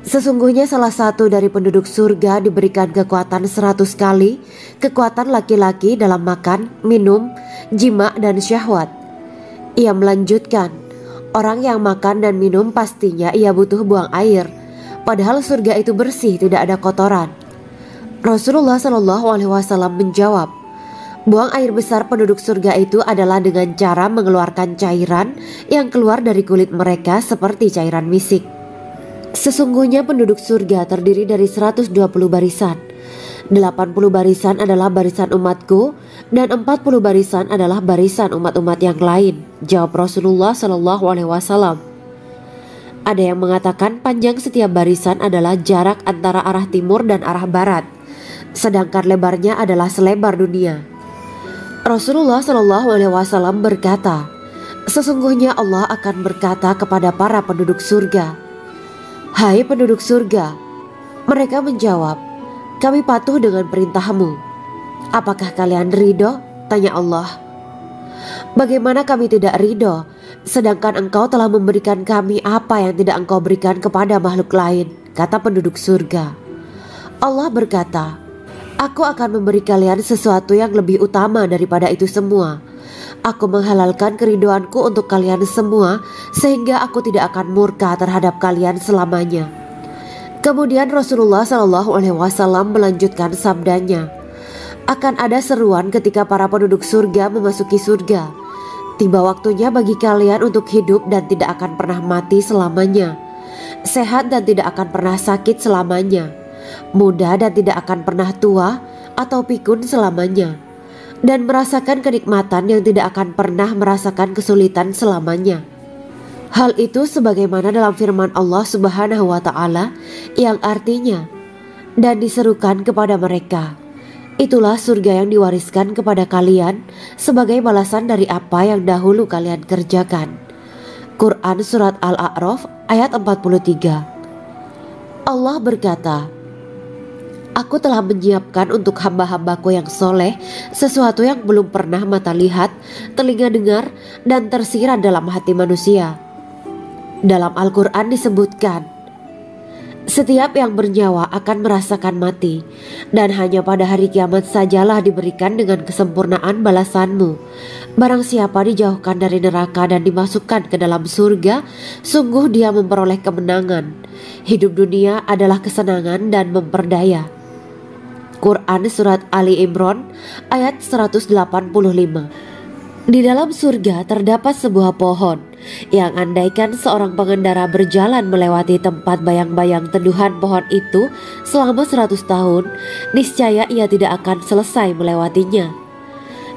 sesungguhnya salah satu dari penduduk surga diberikan kekuatan 100 kali kekuatan laki-laki dalam makan, minum, jima, dan syahwat." Ia melanjutkan, "Orang yang makan dan minum pastinya ia butuh buang air, padahal surga itu bersih, tidak ada kotoran." Rasulullah SAW menjawab, "Buang air besar penduduk surga itu adalah dengan cara mengeluarkan cairan yang keluar dari kulit mereka seperti cairan misik." Sesungguhnya penduduk surga terdiri dari 120 barisan. 80 barisan adalah barisan umatku dan 40 barisan adalah barisan umat-umat yang lain, jawab Rasulullah SAW. Ada yang mengatakan panjang setiap barisan adalah jarak antara arah timur dan arah barat, sedangkan lebarnya adalah selebar dunia. Rasulullah SAW berkata, "Sesungguhnya Allah akan berkata kepada para penduduk surga, 'Hai penduduk surga,' mereka menjawab, 'Kami patuh dengan perintahmu.' 'Apakah kalian ridho?' tanya Allah. 'Bagaimana kami tidak ridho, sedangkan engkau telah memberikan kami apa yang tidak engkau berikan kepada makhluk lain,' kata penduduk surga. Allah berkata, 'Aku akan memberi kalian sesuatu yang lebih utama daripada itu semua. Aku menghalalkan keridoanku untuk kalian semua sehingga aku tidak akan murka terhadap kalian selamanya.'" Kemudian Rasulullah SAW melanjutkan sabdanya, "Akan ada seruan ketika para penduduk surga memasuki surga. Tiba waktunya bagi kalian untuk hidup dan tidak akan pernah mati selamanya, sehat dan tidak akan pernah sakit selamanya, muda dan tidak akan pernah tua atau pikun selamanya, dan merasakan kenikmatan yang tidak akan pernah merasakan kesulitan selamanya." Hal itu sebagaimana dalam firman Allah Subhanahu wa Ta'ala yang artinya, "Dan diserukan kepada mereka, itulah surga yang diwariskan kepada kalian sebagai balasan dari apa yang dahulu kalian kerjakan." Quran Surat Al-A'raf ayat 43. Allah berkata, "Aku telah menyiapkan untuk hamba-hambaku yang soleh sesuatu yang belum pernah mata lihat, telinga dengar, dan tersirat dalam hati manusia." Dalam Al-Quran disebutkan, "Setiap yang bernyawa akan merasakan mati, dan hanya pada hari kiamat sajalah diberikan dengan kesempurnaan balasanmu. Barang siapa dijauhkan dari neraka dan dimasukkan ke dalam surga, sungguh dia memperoleh kemenangan. Hidup dunia adalah kesenangan dan memperdaya." Quran Surat Ali Imran ayat 185. Di dalam surga terdapat sebuah pohon yang andaikan seorang pengendara berjalan melewati tempat bayang-bayang teduhan pohon itu selama 100 tahun, niscaya ia tidak akan selesai melewatinya.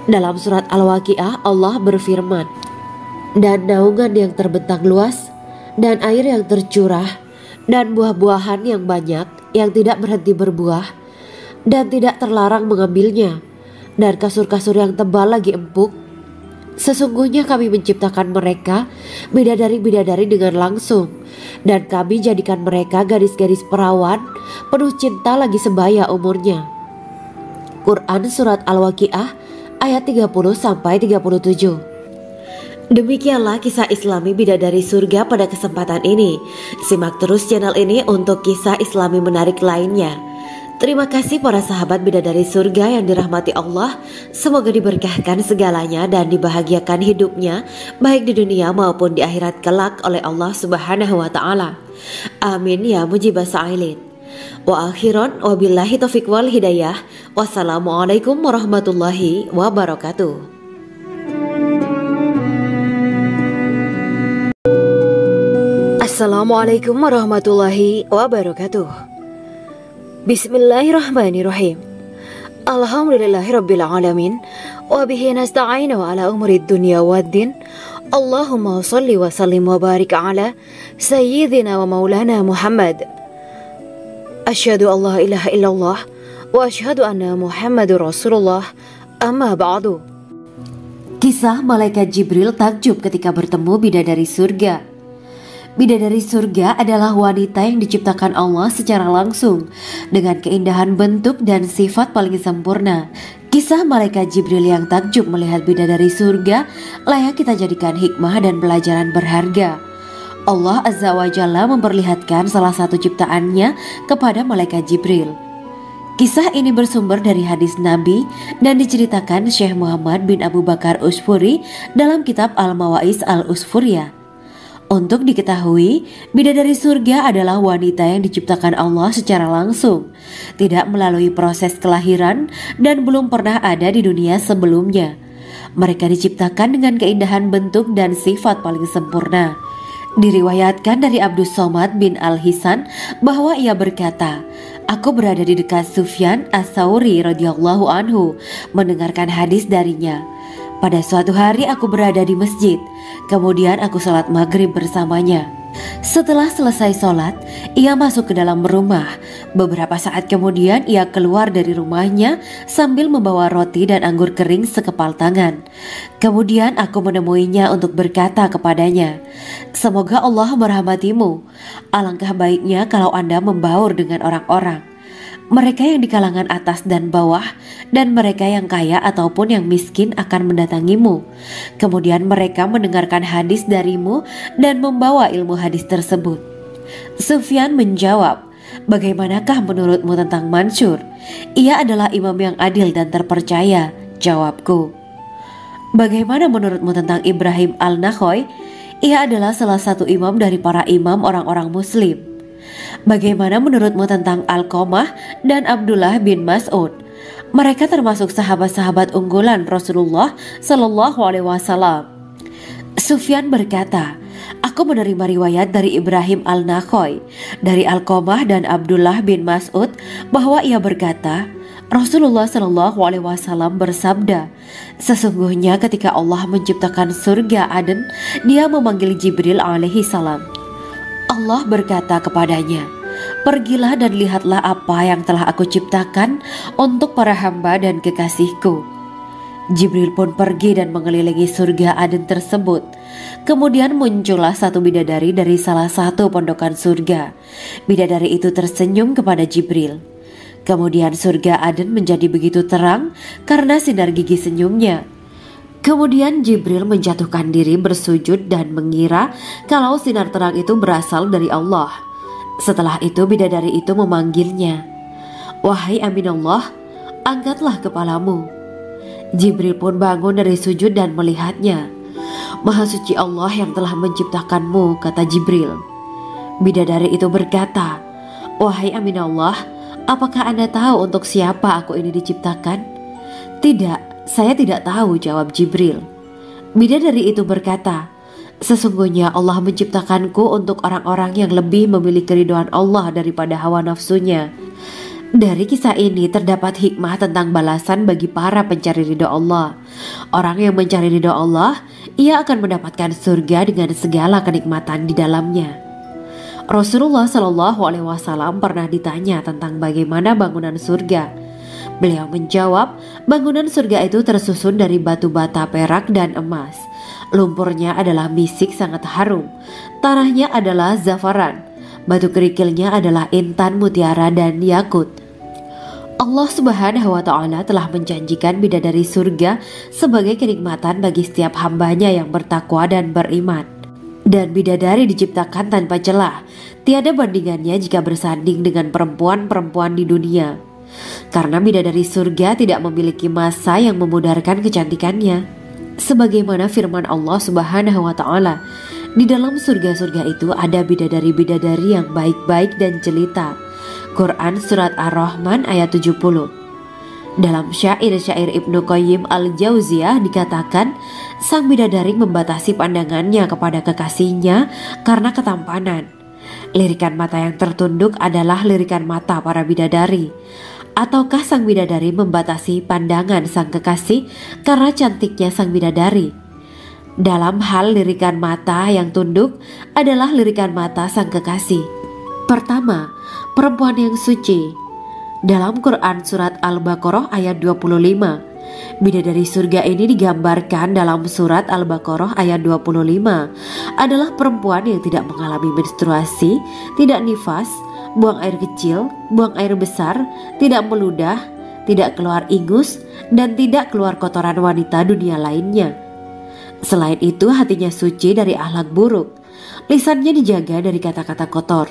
Dalam surat Al-Waqiah Allah berfirman, "Dan naungan yang terbentang luas, dan air yang tercurah, dan buah-buahan yang banyak yang tidak berhenti berbuah, dan tidak terlarang mengambilnya, dan kasur-kasur yang tebal lagi empuk. Sesungguhnya kami menciptakan mereka bidadari-bidadari dengan langsung, dan kami jadikan mereka gadis-gadis perawan penuh cinta lagi sebaya umurnya." Quran Surat Al-Waqiah ayat 30-37. Demikianlah kisah Islami Bidadari Surga pada kesempatan ini. Simak terus channel ini untuk kisah Islami menarik lainnya. Terima kasih para sahabat Bidadari Surga yang dirahmati Allah. Semoga diberkahkan segalanya dan dibahagiakan hidupnya, baik di dunia maupun di akhirat kelak oleh Allah Subhanahu wa Ta'ala. Amin ya mujibah sa'ilin. Wa akhiran wabillahi taufiq wal hidayah. Wassalamualaikum warahmatullahi wabarakatuh. Assalamualaikum warahmatullahi wabarakatuh. Bismillahirrahmanirrahim. Alhamdulillahirabbil alamin wa bihi nasta'inu ala umurid dunya waddin. Allahumma shalli wa sallim wa barik ala sayyidina wa maulana Muhammad. Asyhadu an la ilaha illallah wa asyhadu anna Muhammadur Rasulullah. Amma ba'du. Kisah malaikat Jibril takjub ketika bertemu bidadari surga. Bidadari surga adalah wanita yang diciptakan Allah secara langsung dengan keindahan bentuk dan sifat paling sempurna. Kisah malaikat Jibril yang takjub melihat bidadari surga layak kita jadikan hikmah dan pelajaran berharga. Allah Azza wa Jalla memperlihatkan salah satu ciptaannya kepada malaikat Jibril. Kisah ini bersumber dari hadis Nabi dan diceritakan Syekh Muhammad bin Abu Bakar Usfuri dalam kitab Al-Mawaiz Al-Usfuriyah. Untuk diketahui, bidadari surga adalah wanita yang diciptakan Allah secara langsung, tidak melalui proses kelahiran dan belum pernah ada di dunia sebelumnya. Mereka diciptakan dengan keindahan bentuk dan sifat paling sempurna. Diriwayatkan dari Abdus Somad bin Al-Hisan bahwa ia berkata, "Aku berada di dekat Sufyan As-Tsauri radhiyallahu anhu mendengarkan hadis darinya. Pada suatu hari aku berada di masjid, kemudian aku sholat maghrib bersamanya. Setelah selesai sholat, ia masuk ke dalam rumah. Beberapa saat kemudian ia keluar dari rumahnya sambil membawa roti dan anggur kering sekepal tangan. Kemudian aku menemuinya untuk berkata kepadanya, 'Semoga Allah merahmatimu. Alangkah baiknya kalau Anda membaur dengan orang-orang. Mereka yang di kalangan atas dan bawah dan mereka yang kaya ataupun yang miskin akan mendatangimu. Kemudian mereka mendengarkan hadis darimu dan membawa ilmu hadis tersebut.' Sufyan menjawab, 'Bagaimanakah menurutmu tentang Mansur? Ia adalah imam yang adil dan terpercaya.' Jawabku. 'Bagaimana menurutmu tentang Ibrahim Al-Nakhoy? Ia adalah salah satu imam dari para imam orang-orang muslim.' 'Bagaimana menurutmu tentang Alqamah dan Abdullah bin Mas'ud? Mereka termasuk sahabat-sahabat unggulan Rasulullah Sallallahu Alaihi Wasallam.' Sufyan berkata, 'Aku menerima riwayat dari Ibrahim Al-Nakhoy, dari Alqamah dan Abdullah bin Mas'ud bahwa ia berkata, Rasulullah Sallallahu Alaihi Wasallam bersabda, sesungguhnya ketika Allah menciptakan surga Aden, Dia memanggil Jibril alaihi salam. Allah berkata kepadanya, pergilah dan lihatlah apa yang telah aku ciptakan untuk para hamba dan kekasihku. Jibril pun pergi dan mengelilingi surga Aden tersebut. Kemudian muncullah satu bidadari dari salah satu pondokan surga. Bidadari itu tersenyum kepada Jibril. Kemudian surga Aden menjadi begitu terang karena sinar gigi senyumnya. Kemudian Jibril menjatuhkan diri bersujud dan mengira kalau sinar terang itu berasal dari Allah. Setelah itu bidadari itu memanggilnya, wahai Aminullah, angkatlah kepalamu. Jibril pun bangun dari sujud dan melihatnya. Maha suci Allah yang telah menciptakanmu, kata Jibril. Bidadari itu berkata, wahai Aminullah, apakah Anda tahu untuk siapa aku ini diciptakan? Tidak, saya tidak tahu, jawab Jibril. Bidadari itu berkata, sesungguhnya Allah menciptakanku untuk orang-orang yang lebih memilih keridhaan Allah daripada hawa nafsunya. Dari kisah ini terdapat hikmah tentang balasan bagi para pencari ridho Allah. Orang yang mencari ridho Allah, ia akan mendapatkan surga dengan segala kenikmatan di dalamnya. Rasulullah Shallallahu Alaihi Wasallam pernah ditanya tentang bagaimana bangunan surga. Beliau menjawab, bangunan surga itu tersusun dari batu bata, perak, dan emas. Lumpurnya adalah misik sangat harum. Tanahnya adalah zafaran. Batu kerikilnya adalah intan, mutiara, dan yakut. Allah Subhanahu wa Ta'ala telah menjanjikan bidadari surga sebagai kenikmatan bagi setiap hambanya yang bertakwa dan beriman. Dan bidadari diciptakan tanpa celah, tiada bandingannya jika bersanding dengan perempuan-perempuan di dunia. Karena bidadari surga tidak memiliki masa yang memudarkan kecantikannya. Sebagaimana firman Allah Subhanahu wa Ta'ala, di dalam surga-surga itu ada bidadari-bidadari yang baik-baik dan jelita. Quran Surat Ar-Rahman ayat 70. Dalam syair-syair Ibnu Qayyim Al-Jauziyah dikatakan, sang bidadari membatasi pandangannya kepada kekasihnya karena ketampanan. Lirikan mata yang tertunduk adalah lirikan mata para bidadari. Ataukah sang bidadari membatasi pandangan sang kekasih karena cantiknya sang bidadari? Dalam hal lirikan mata yang tunduk adalah lirikan mata sang kekasih. Pertama, perempuan yang suci. Dalam Quran Surat Al-Baqarah ayat 25, bidadari surga ini digambarkan dalam Surat Al-Baqarah ayat 25 adalah perempuan yang tidak mengalami menstruasi, tidak nifas, buang air kecil, buang air besar, tidak meludah, tidak keluar ingus, dan tidak keluar kotoran wanita dunia lainnya. Selain itu, hatinya suci dari akhlak buruk, lisannya dijaga dari kata-kata kotor.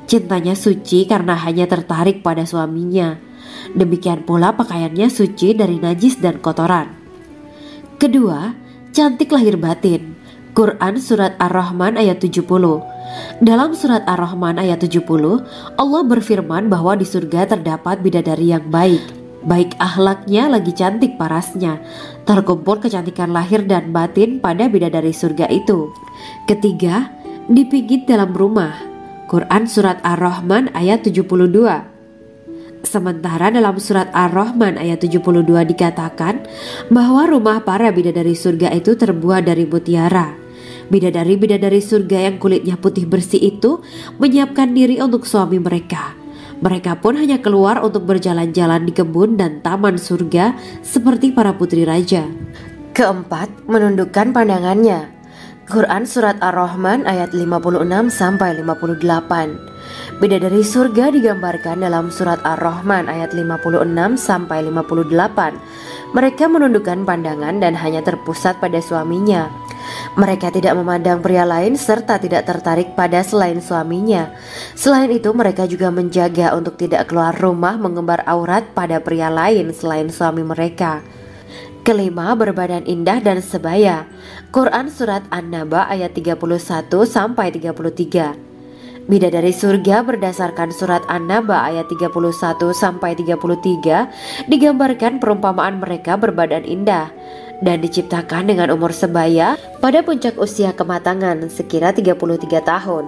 Cintanya suci karena hanya tertarik pada suaminya. Demikian pula pakaiannya suci dari najis dan kotoran. Kedua, cantik lahir batin. Quran Surat Ar-Rahman ayat 70. Dalam Surat Ar-Rahman ayat 70, Allah berfirman bahwa di surga terdapat bidadari yang baik. Baik akhlaknya lagi cantik parasnya. Terkumpul kecantikan lahir dan batin pada bidadari surga itu. Ketiga, dipijit dalam rumah. Quran Surat Ar-Rahman ayat 72. Sementara dalam Surat Ar-Rahman ayat 72 dikatakan bahwa rumah para bidadari surga itu terbuat dari mutiara. Bidadari-bidadari surga yang kulitnya putih bersih itu menyiapkan diri untuk suami mereka. Mereka pun hanya keluar untuk berjalan-jalan di kebun dan taman surga seperti para putri raja. Keempat, menundukkan pandangannya. Quran Surat Ar-Rahman ayat 56-58. Bidadari surga digambarkan dalam Surat Ar-Rahman ayat 56-58. Mereka menundukkan pandangan dan hanya terpusat pada suaminya. Mereka tidak memandang pria lain serta tidak tertarik pada selain suaminya. Selain itu, mereka juga menjaga untuk tidak keluar rumah mengembar aurat pada pria lain selain suami mereka. Kelima, berbadan indah dan sebaya. Quran Surat An-Naba ayat 31-33. Bidadari surga berdasarkan Surat An-Naba ayat 31-33 digambarkan perumpamaan mereka berbadan indah dan diciptakan dengan umur sebaya pada puncak usia kematangan sekira 33 tahun.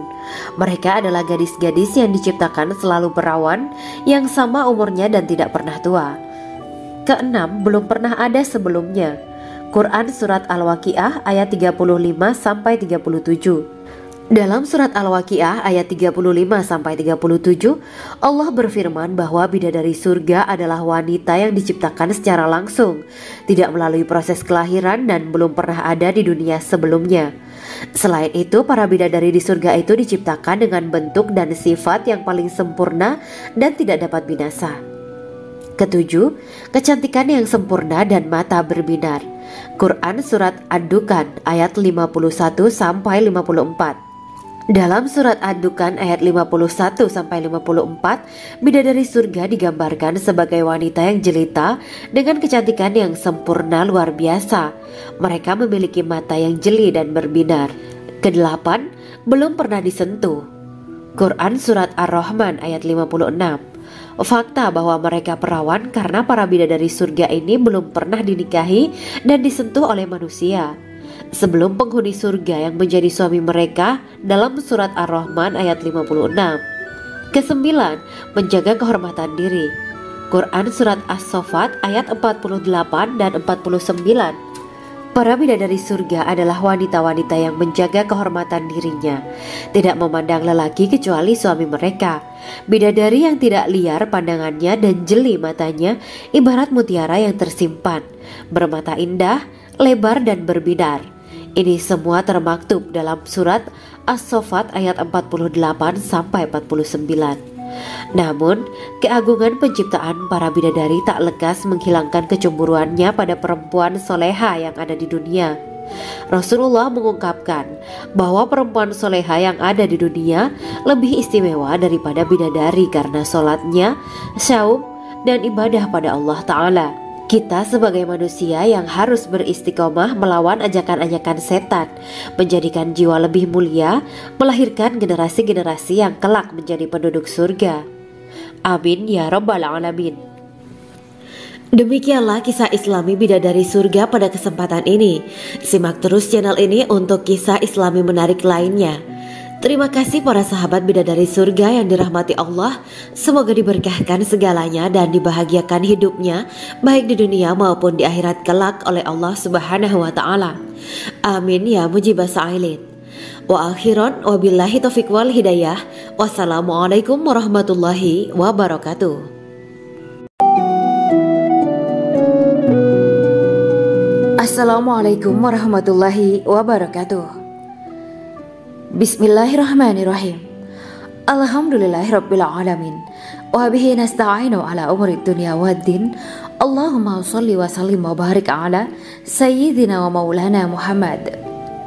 Mereka adalah gadis-gadis yang diciptakan selalu perawan, yang sama umurnya dan tidak pernah tua. Keenam, belum pernah ada sebelumnya. Quran Surat Al-Waqiah ayat 35-37. Dalam Surat Al-Waqiah ayat 35-37, Allah berfirman bahwa bidadari surga adalah wanita yang diciptakan secara langsung, tidak melalui proses kelahiran dan belum pernah ada di dunia sebelumnya. Selain itu, para bidadari di surga itu diciptakan dengan bentuk dan sifat yang paling sempurna dan tidak dapat binasa. Ketujuh, kecantikan yang sempurna dan mata berbinar. Quran Surat Ad-Dukan ayat 51-54. Dalam Surat Ad-Dukan ayat 51-54, bidadari surga digambarkan sebagai wanita yang jelita dengan kecantikan yang sempurna luar biasa. Mereka memiliki mata yang jeli dan berbinar. Kedelapan, belum pernah disentuh. Quran Surat Ar-Rahman ayat 56. Fakta bahwa mereka perawan karena para bidadari surga ini belum pernah dinikahi dan disentuh oleh manusia sebelum penghuni surga yang menjadi suami mereka dalam Surat Ar-Rahman ayat 56. Kesembilan, menjaga kehormatan diri. Quran Surat As-Saffat ayat 48 dan 49. Para bidadari surga adalah wanita-wanita yang menjaga kehormatan dirinya, tidak memandang lelaki kecuali suami mereka. Bidadari yang tidak liar pandangannya dan jeli matanya ibarat mutiara yang tersimpan, bermata indah, lebar dan berbinar. Ini semua termaktub dalam Surat As-Saffat ayat 48-49. Namun, keagungan penciptaan para bidadari tak lekas menghilangkan kecemburuannya pada perempuan soleha yang ada di dunia. Rasulullah mengungkapkan bahwa perempuan soleha yang ada di dunia lebih istimewa daripada bidadari karena sholatnya, syaum, dan ibadah pada Allah Ta'ala. Kita sebagai manusia yang harus beristiqomah melawan ajakan-ajakan setan, menjadikan jiwa lebih mulia, melahirkan generasi-generasi yang kelak menjadi penduduk surga. Amin ya Rabbal Alamin. Demikianlah kisah Islami bidadari surga pada kesempatan ini. Simak terus channel ini untuk kisah Islami menarik lainnya. Terima kasih para sahabat bidadari surga yang dirahmati Allah. Semoga diberkahkan segalanya dan dibahagiakan hidupnya, baik di dunia maupun di akhirat kelak oleh Allah Subhanahu wa Ta'ala. Amin ya mujibah sa'ilin. Wa akhiran wabillahi taufiq wal hidayah. Wassalamualaikum warahmatullahi wabarakatuh. Assalamualaikum warahmatullahi wabarakatuh. Bismillahirrahmanirrahim. Alhamdulillahirabbil alamin. Wa bihi nasta'inu ala umuri dunya waddin. Allahumma shalli wa sallim wa barik ala sayyidina wa maulana Muhammad.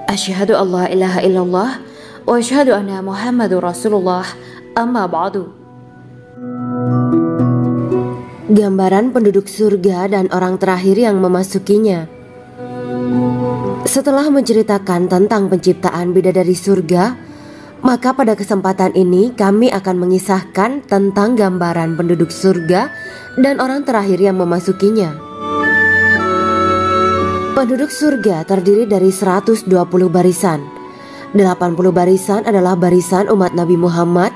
Asyhadu an la ilaha illallah wa asyhadu anna Muhammadur Rasulullah. Amma ba'du. Gambaran penduduk surga dan orang terakhir yang memasukinya. Setelah menceritakan tentang penciptaan bidadari surga, maka pada kesempatan ini kami akan mengisahkan tentang gambaran penduduk surga dan orang terakhir yang memasukinya. Penduduk surga terdiri dari 120 barisan. 80 barisan adalah barisan umat Nabi Muhammad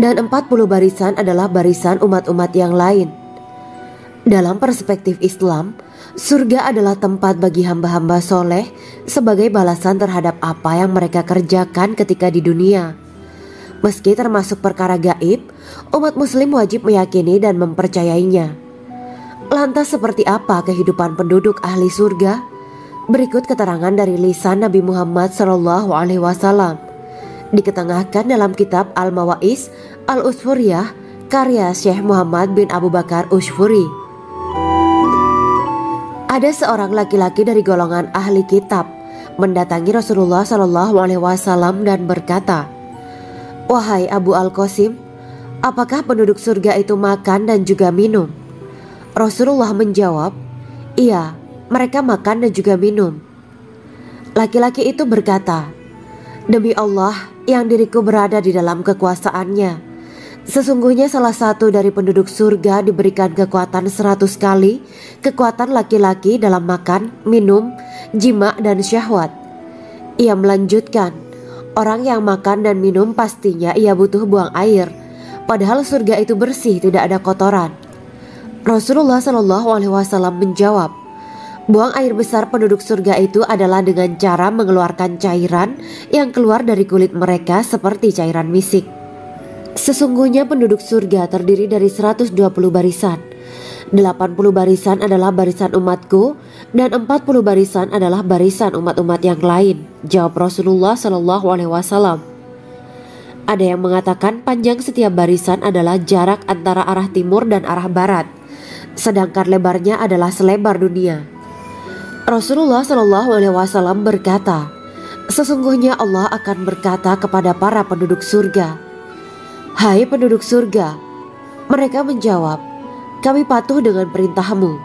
dan 40 barisan adalah barisan umat-umat yang lain. Dalam perspektif Islam, surga adalah tempat bagi hamba-hamba soleh sebagai balasan terhadap apa yang mereka kerjakan ketika di dunia. Meski termasuk perkara gaib, umat muslim wajib meyakini dan mempercayainya. Lantas seperti apa kehidupan penduduk ahli surga? Berikut keterangan dari lisan Nabi Muhammad SAW, diketengahkan dalam kitab Al-Mawaiz Al-Usfuriyah karya Syekh Muhammad bin Abu Bakar Ushfuri. Ada seorang laki-laki dari golongan ahli kitab mendatangi Rasulullah SAW dan berkata, "Wahai Abu Al-Qasim, apakah penduduk surga itu makan dan juga minum?" Rasulullah menjawab, "Iya, mereka makan dan juga minum." Laki-laki itu berkata, "Demi Allah yang diriku berada di dalam kekuasaannya, sesungguhnya salah satu dari penduduk surga diberikan kekuatan 100 kali kekuatan laki-laki dalam makan, minum, jima, dan syahwat." Ia melanjutkan, "Orang yang makan dan minum pastinya ia butuh buang air, padahal surga itu bersih, tidak ada kotoran." Rasulullah SAW menjawab, "Buang air besar penduduk surga itu adalah dengan cara mengeluarkan cairan yang keluar dari kulit mereka seperti cairan misik." Sesungguhnya penduduk surga terdiri dari 120 barisan. 80 barisan adalah barisan umatku dan 40 barisan adalah barisan umat-umat yang lain, jawab Rasulullah SAW. Ada yang mengatakan panjang setiap barisan adalah jarak antara arah timur dan arah barat, sedangkan lebarnya adalah selebar dunia. Rasulullah SAW berkata, "Sesungguhnya Allah akan berkata kepada para penduduk surga, 'Hai penduduk surga,' mereka menjawab, 'Kami patuh dengan perintahmu.'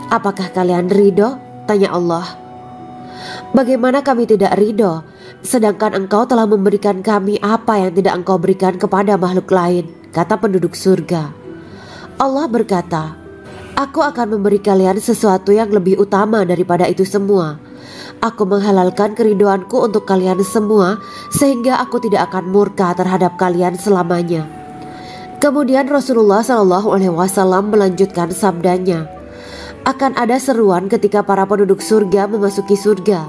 'Apakah kalian ridho?' tanya Allah. 'Bagaimana kami tidak ridho, sedangkan engkau telah memberikan kami apa yang tidak engkau berikan kepada makhluk lain,' kata penduduk surga. Allah berkata, 'Aku akan memberi kalian sesuatu yang lebih utama daripada itu semua. Aku menghalalkan keridoanku untuk kalian semua sehingga aku tidak akan murka terhadap kalian selamanya.'" Kemudian Rasulullah SAW melanjutkan sabdanya, "Akan ada seruan ketika para penduduk surga memasuki surga.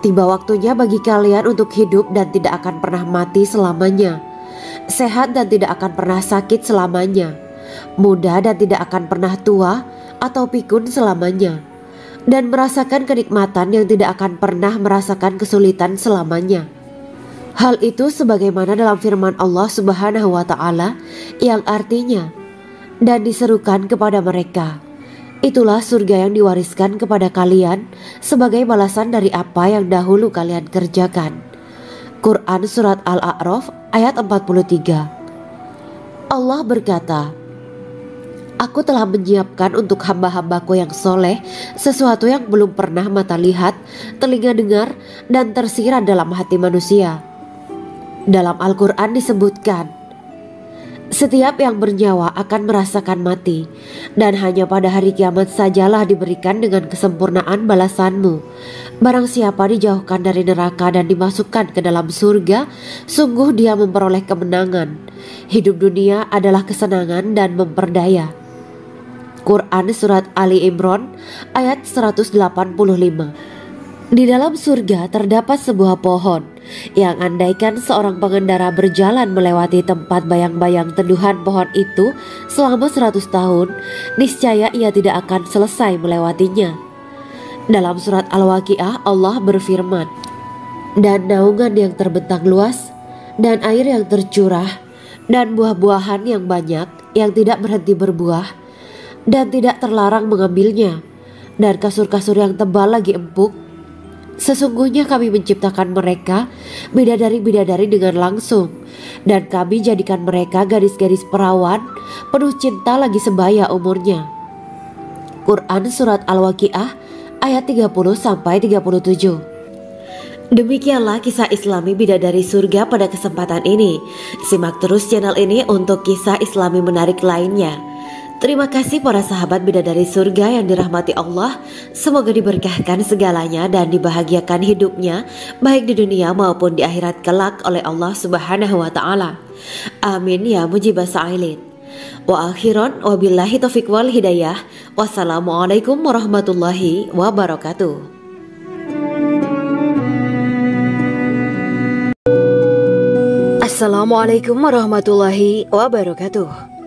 Tiba waktunya bagi kalian untuk hidup dan tidak akan pernah mati selamanya, sehat dan tidak akan pernah sakit selamanya, muda dan tidak akan pernah tua atau pikun selamanya, dan merasakan kenikmatan yang tidak akan pernah merasakan kesulitan selamanya. Hal itu sebagaimana dalam firman Allah Subhanahu wa Ta'ala yang artinya, dan diserukan kepada mereka, itulah surga yang diwariskan kepada kalian sebagai balasan dari apa yang dahulu kalian kerjakan. Quran Surat Al-A'raf ayat 43. Allah berkata, Aku telah menyiapkan untuk hamba-hambaku yang soleh sesuatu yang belum pernah mata lihat, telinga dengar, dan tersirat dalam hati manusia. Dalam Al-Quran disebutkan, setiap yang bernyawa akan merasakan mati, dan hanya pada hari kiamat sajalah diberikan dengan kesempurnaan balasanmu. Barang siapa dijauhkan dari neraka dan dimasukkan ke dalam surga, sungguh dia memperoleh kemenangan. Hidup dunia adalah kesenangan dan memperdaya. Quran Surat Ali Imran ayat 185. Di dalam surga terdapat sebuah pohon yang andaikan seorang pengendara berjalan melewati tempat bayang-bayang teduhan pohon itu selama 100 tahun, niscaya ia tidak akan selesai melewatinya. Dalam surat Al-Waqiah Allah berfirman, dan naungan yang terbentang luas, dan air yang tercurah, dan buah-buahan yang banyak yang tidak berhenti berbuah, dan tidak terlarang mengambilnya, dan kasur-kasur yang tebal lagi empuk. Sesungguhnya kami menciptakan mereka bidadari-bidadari dengan langsung, dan kami jadikan mereka gadis-gadis perawan penuh cinta lagi sebaya umurnya. Quran Surat Al-Waqiah ayat 30-37. Demikianlah kisah Islami bidadari surga pada kesempatan ini. Simak terus channel ini untuk kisah Islami menarik lainnya. Terima kasih para sahabat bidadari surga yang dirahmati Allah. Semoga diberkahkan segalanya dan dibahagiakan hidupnya, baik di dunia maupun di akhirat kelak oleh Allah Subhanahu wa Ta'ala. Amin ya mujibah sa'ilin. Wa akhiran wabillahi taufiq wal hidayah. Wassalamualaikum warahmatullahi wabarakatuh. Assalamualaikum warahmatullahi wabarakatuh.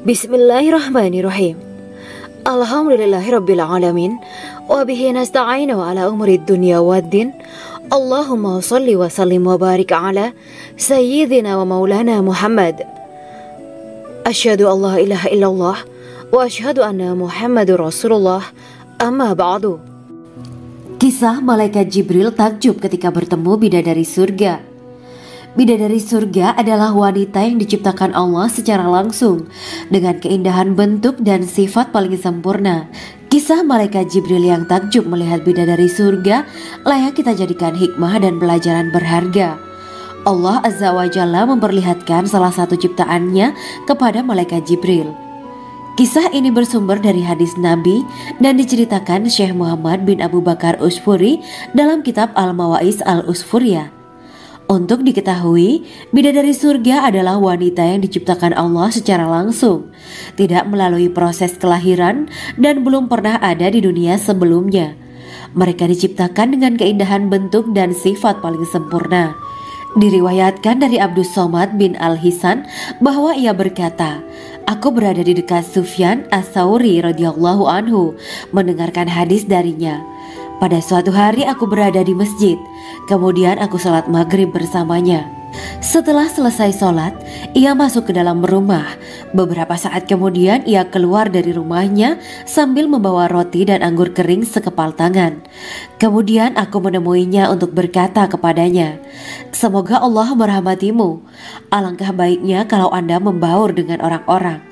Bismillahirrahmanirrahim. Alhamdulillahirabbil alamin wa bihi nasta'inu ala umurid dunya waddin. Allahumma shalli wa sallim wa barik ala sayyidina wa maulana Muhammad. Asyhadu an la ilaha illallah wa asyhadu anna Muhammadur Rasulullah. Amma ba'du. Kisah malaikat Jibril takjub ketika bertemu bidadari surga. Bidadari surga adalah wanita yang diciptakan Allah secara langsung dengan keindahan bentuk dan sifat paling sempurna. Kisah malaikat Jibril yang takjub melihat bidadari surga layak kita jadikan hikmah dan pelajaran berharga. Allah Azza wa Jalla memperlihatkan salah satu ciptaannya kepada malaikat Jibril. Kisah ini bersumber dari hadis Nabi dan diceritakan Syekh Muhammad bin Abu Bakar Usfuri dalam kitab Al-Mawaiz Al-Usfuriyah. Untuk diketahui, bidadari surga adalah wanita yang diciptakan Allah secara langsung, tidak melalui proses kelahiran dan belum pernah ada di dunia sebelumnya. Mereka diciptakan dengan keindahan bentuk dan sifat paling sempurna. Diriwayatkan dari Abdus Somad bin Al-Hisan bahwa ia berkata, Aku berada di dekat Sufyan As-Sauri radhiyallahu anhu mendengarkan hadis darinya. Pada suatu hari aku berada di masjid, kemudian aku sholat maghrib bersamanya. Setelah selesai sholat, ia masuk ke dalam rumah. Beberapa saat kemudian ia keluar dari rumahnya sambil membawa roti dan anggur kering sekepal tangan. Kemudian aku menemuinya untuk berkata kepadanya, Semoga Allah merahmatimu. Alangkah baiknya kalau Anda membaur dengan orang-orang.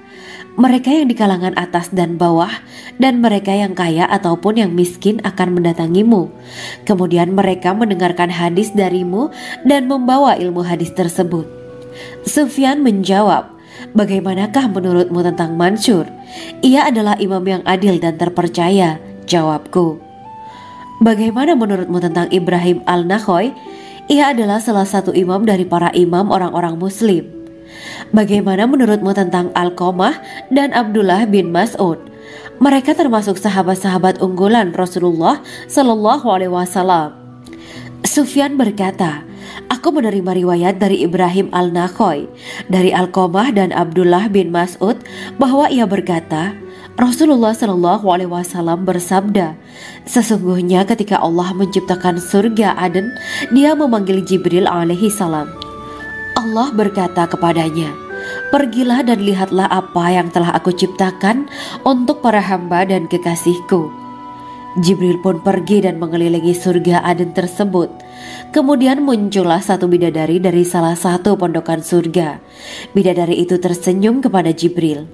Mereka yang di kalangan atas dan bawah, dan mereka yang kaya ataupun yang miskin akan mendatangimu. Kemudian mereka mendengarkan hadis darimu dan membawa ilmu hadis tersebut. Sufyan menjawab, Bagaimanakah menurutmu tentang Mansur? Ia adalah imam yang adil dan terpercaya. Jawabku. Bagaimana menurutmu tentang Ibrahim Al-Nakhoy? Ia adalah salah satu imam dari para imam orang-orang muslim. Bagaimana menurutmu tentang Alqamah dan Abdullah bin Mas'ud? Mereka termasuk sahabat-sahabat unggulan Rasulullah Sallallahu Alaihi Wasallam. Sufyan berkata, Aku menerima riwayat dari Ibrahim Al-Nakhoy, dari Alqamah dan Abdullah bin Mas'ud bahwa ia berkata, Rasulullah Shallallahu Alaihi Wasallam bersabda, sesungguhnya ketika Allah menciptakan surga Aden, Dia memanggil Jibril alaihi salam. Allah berkata kepadanya, pergilah dan lihatlah apa yang telah aku ciptakan untuk para hamba dan kekasihku. Jibril pun pergi dan mengelilingi surga Aden tersebut. Kemudian muncullah satu bidadari dari salah satu pondokan surga. Bidadari itu tersenyum kepada Jibril.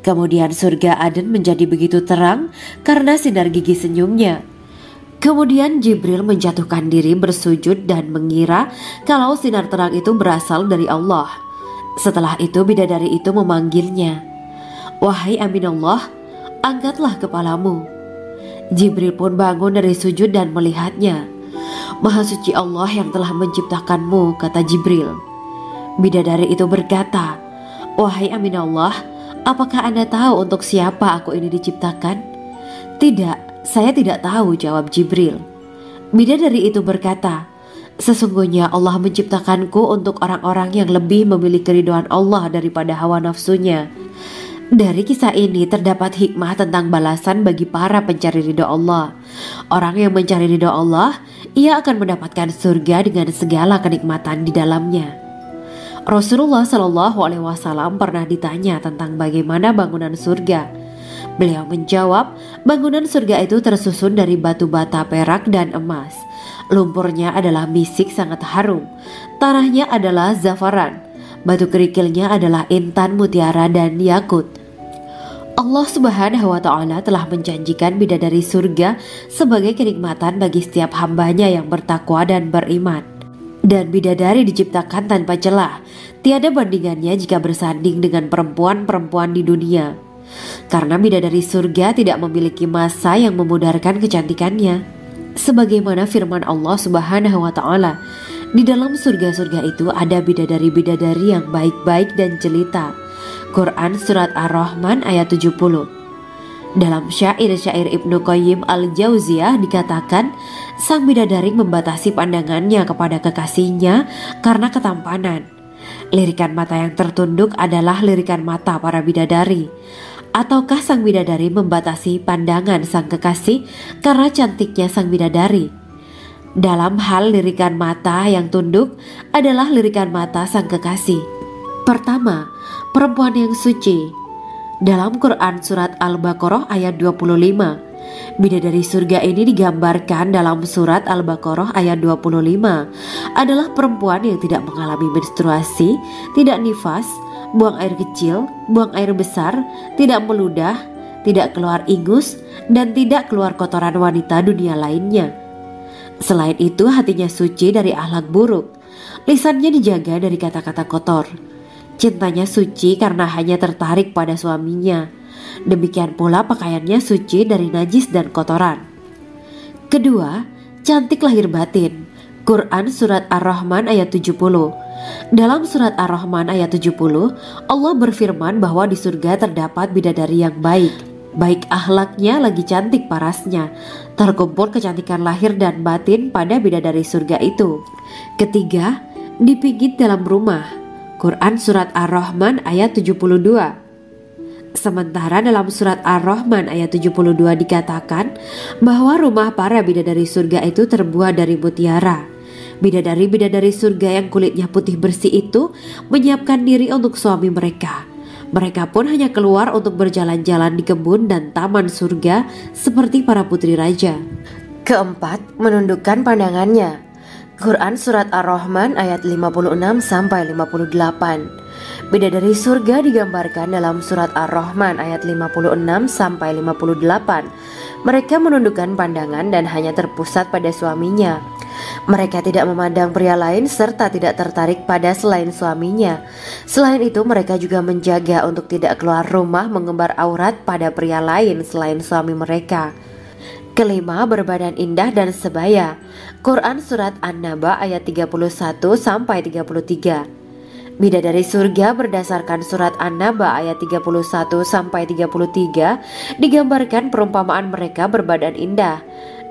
Kemudian surga Aden menjadi begitu terang karena sinar gigi senyumnya. Kemudian Jibril menjatuhkan diri bersujud dan mengira kalau sinar terang itu berasal dari Allah. Setelah itu bidadari itu memanggilnya, wahai Aminullah, angkatlah kepalamu. Jibril pun bangun dari sujud dan melihatnya. Maha suci Allah yang telah menciptakanmu, kata Jibril. Bidadari itu berkata, wahai Aminullah, apakah Anda tahu untuk siapa aku ini diciptakan? Tidak, saya tidak tahu, jawab Jibril. Bidadari itu berkata, sesungguhnya Allah menciptakanku untuk orang-orang yang lebih memilih keridhaan Allah daripada hawa nafsunya. Dari kisah ini terdapat hikmah tentang balasan bagi para pencari ridho Allah. Orang yang mencari ridho Allah, ia akan mendapatkan surga dengan segala kenikmatan di dalamnya. Rasulullah Shallallahu Alaihi Wasallam pernah ditanya tentang bagaimana bangunan surga. Beliau menjawab, bangunan surga itu tersusun dari batu bata, perak, dan emas. Lumpurnya adalah misik sangat harum. Tanahnya adalah zafaran. Batu kerikilnya adalah intan, mutiara, dan yakut. Allah Subhanahu wa Ta'ala telah menjanjikan bidadari surga sebagai kenikmatan bagi setiap hambanya yang bertakwa dan beriman. Dan bidadari diciptakan tanpa celah, tiada bandingannya jika bersanding dengan perempuan-perempuan di dunia. Karena bidadari surga tidak memiliki masa yang memudarkan kecantikannya. Sebagaimana firman Allah Subhanahu wa Ta'ala, di dalam surga-surga itu ada bidadari-bidadari yang baik-baik dan jelita. Quran Surat Ar-Rahman ayat 70. Dalam syair-syair Ibnu Qayyim Al-Jauziyah dikatakan, sang bidadari membatasi pandangannya kepada kekasihnya karena ketampanan. Lirikan mata yang tertunduk adalah lirikan mata para bidadari. Ataukah sang bidadari membatasi pandangan sang kekasih karena cantiknya sang bidadari? Dalam hal lirikan mata yang tunduk adalah lirikan mata sang kekasih. Pertama, perempuan yang suci. Dalam Quran Surat Al-Baqarah ayat 25, bidadari surga ini digambarkan dalam Surat Al-Baqarah ayat 25 adalah perempuan yang tidak mengalami menstruasi, tidak nifas, buang air kecil, buang air besar, tidak meludah, tidak keluar ingus, dan tidak keluar kotoran wanita dunia lainnya. Selain itu hatinya suci dari akhlak buruk, lisannya dijaga dari kata-kata kotor. Cintanya suci karena hanya tertarik pada suaminya. Demikian pula pakaiannya suci dari najis dan kotoran. Kedua, cantik lahir batin. Quran Surat Ar-Rahman ayat 70. Dalam Surat Ar-Rahman ayat 70, Allah berfirman bahwa di surga terdapat bidadari yang baik. Baik akhlaknya lagi cantik parasnya. Terkumpul kecantikan lahir dan batin pada bidadari surga itu. Ketiga, dipijit dalam rumah. Quran Surat Ar-Rahman ayat 72. Sementara dalam Surat Ar-Rahman ayat 72 dikatakan bahwa rumah para bidadari surga itu terbuat dari mutiara. Bidadari-bidadari surga yang kulitnya putih bersih itu menyiapkan diri untuk suami mereka. Mereka pun hanya keluar untuk berjalan-jalan di kebun dan taman surga seperti para putri raja. Keempat, menundukkan pandangannya. Quran Surat Ar-Rahman ayat 56-58. Bidadari surga digambarkan dalam Surat Ar-Rahman ayat 56-58. Mereka menundukkan pandangan dan hanya terpusat pada suaminya. Mereka tidak memandang pria lain serta tidak tertarik pada selain suaminya. Selain itu mereka juga menjaga untuk tidak keluar rumah mengembar aurat pada pria lain selain suami mereka. Kelima, berbadan indah dan sebaya. Quran Surat An-Naba ayat 31-33. Bidadari surga berdasarkan Surat An-Naba ayat 31-33 digambarkan perumpamaan mereka berbadan indah.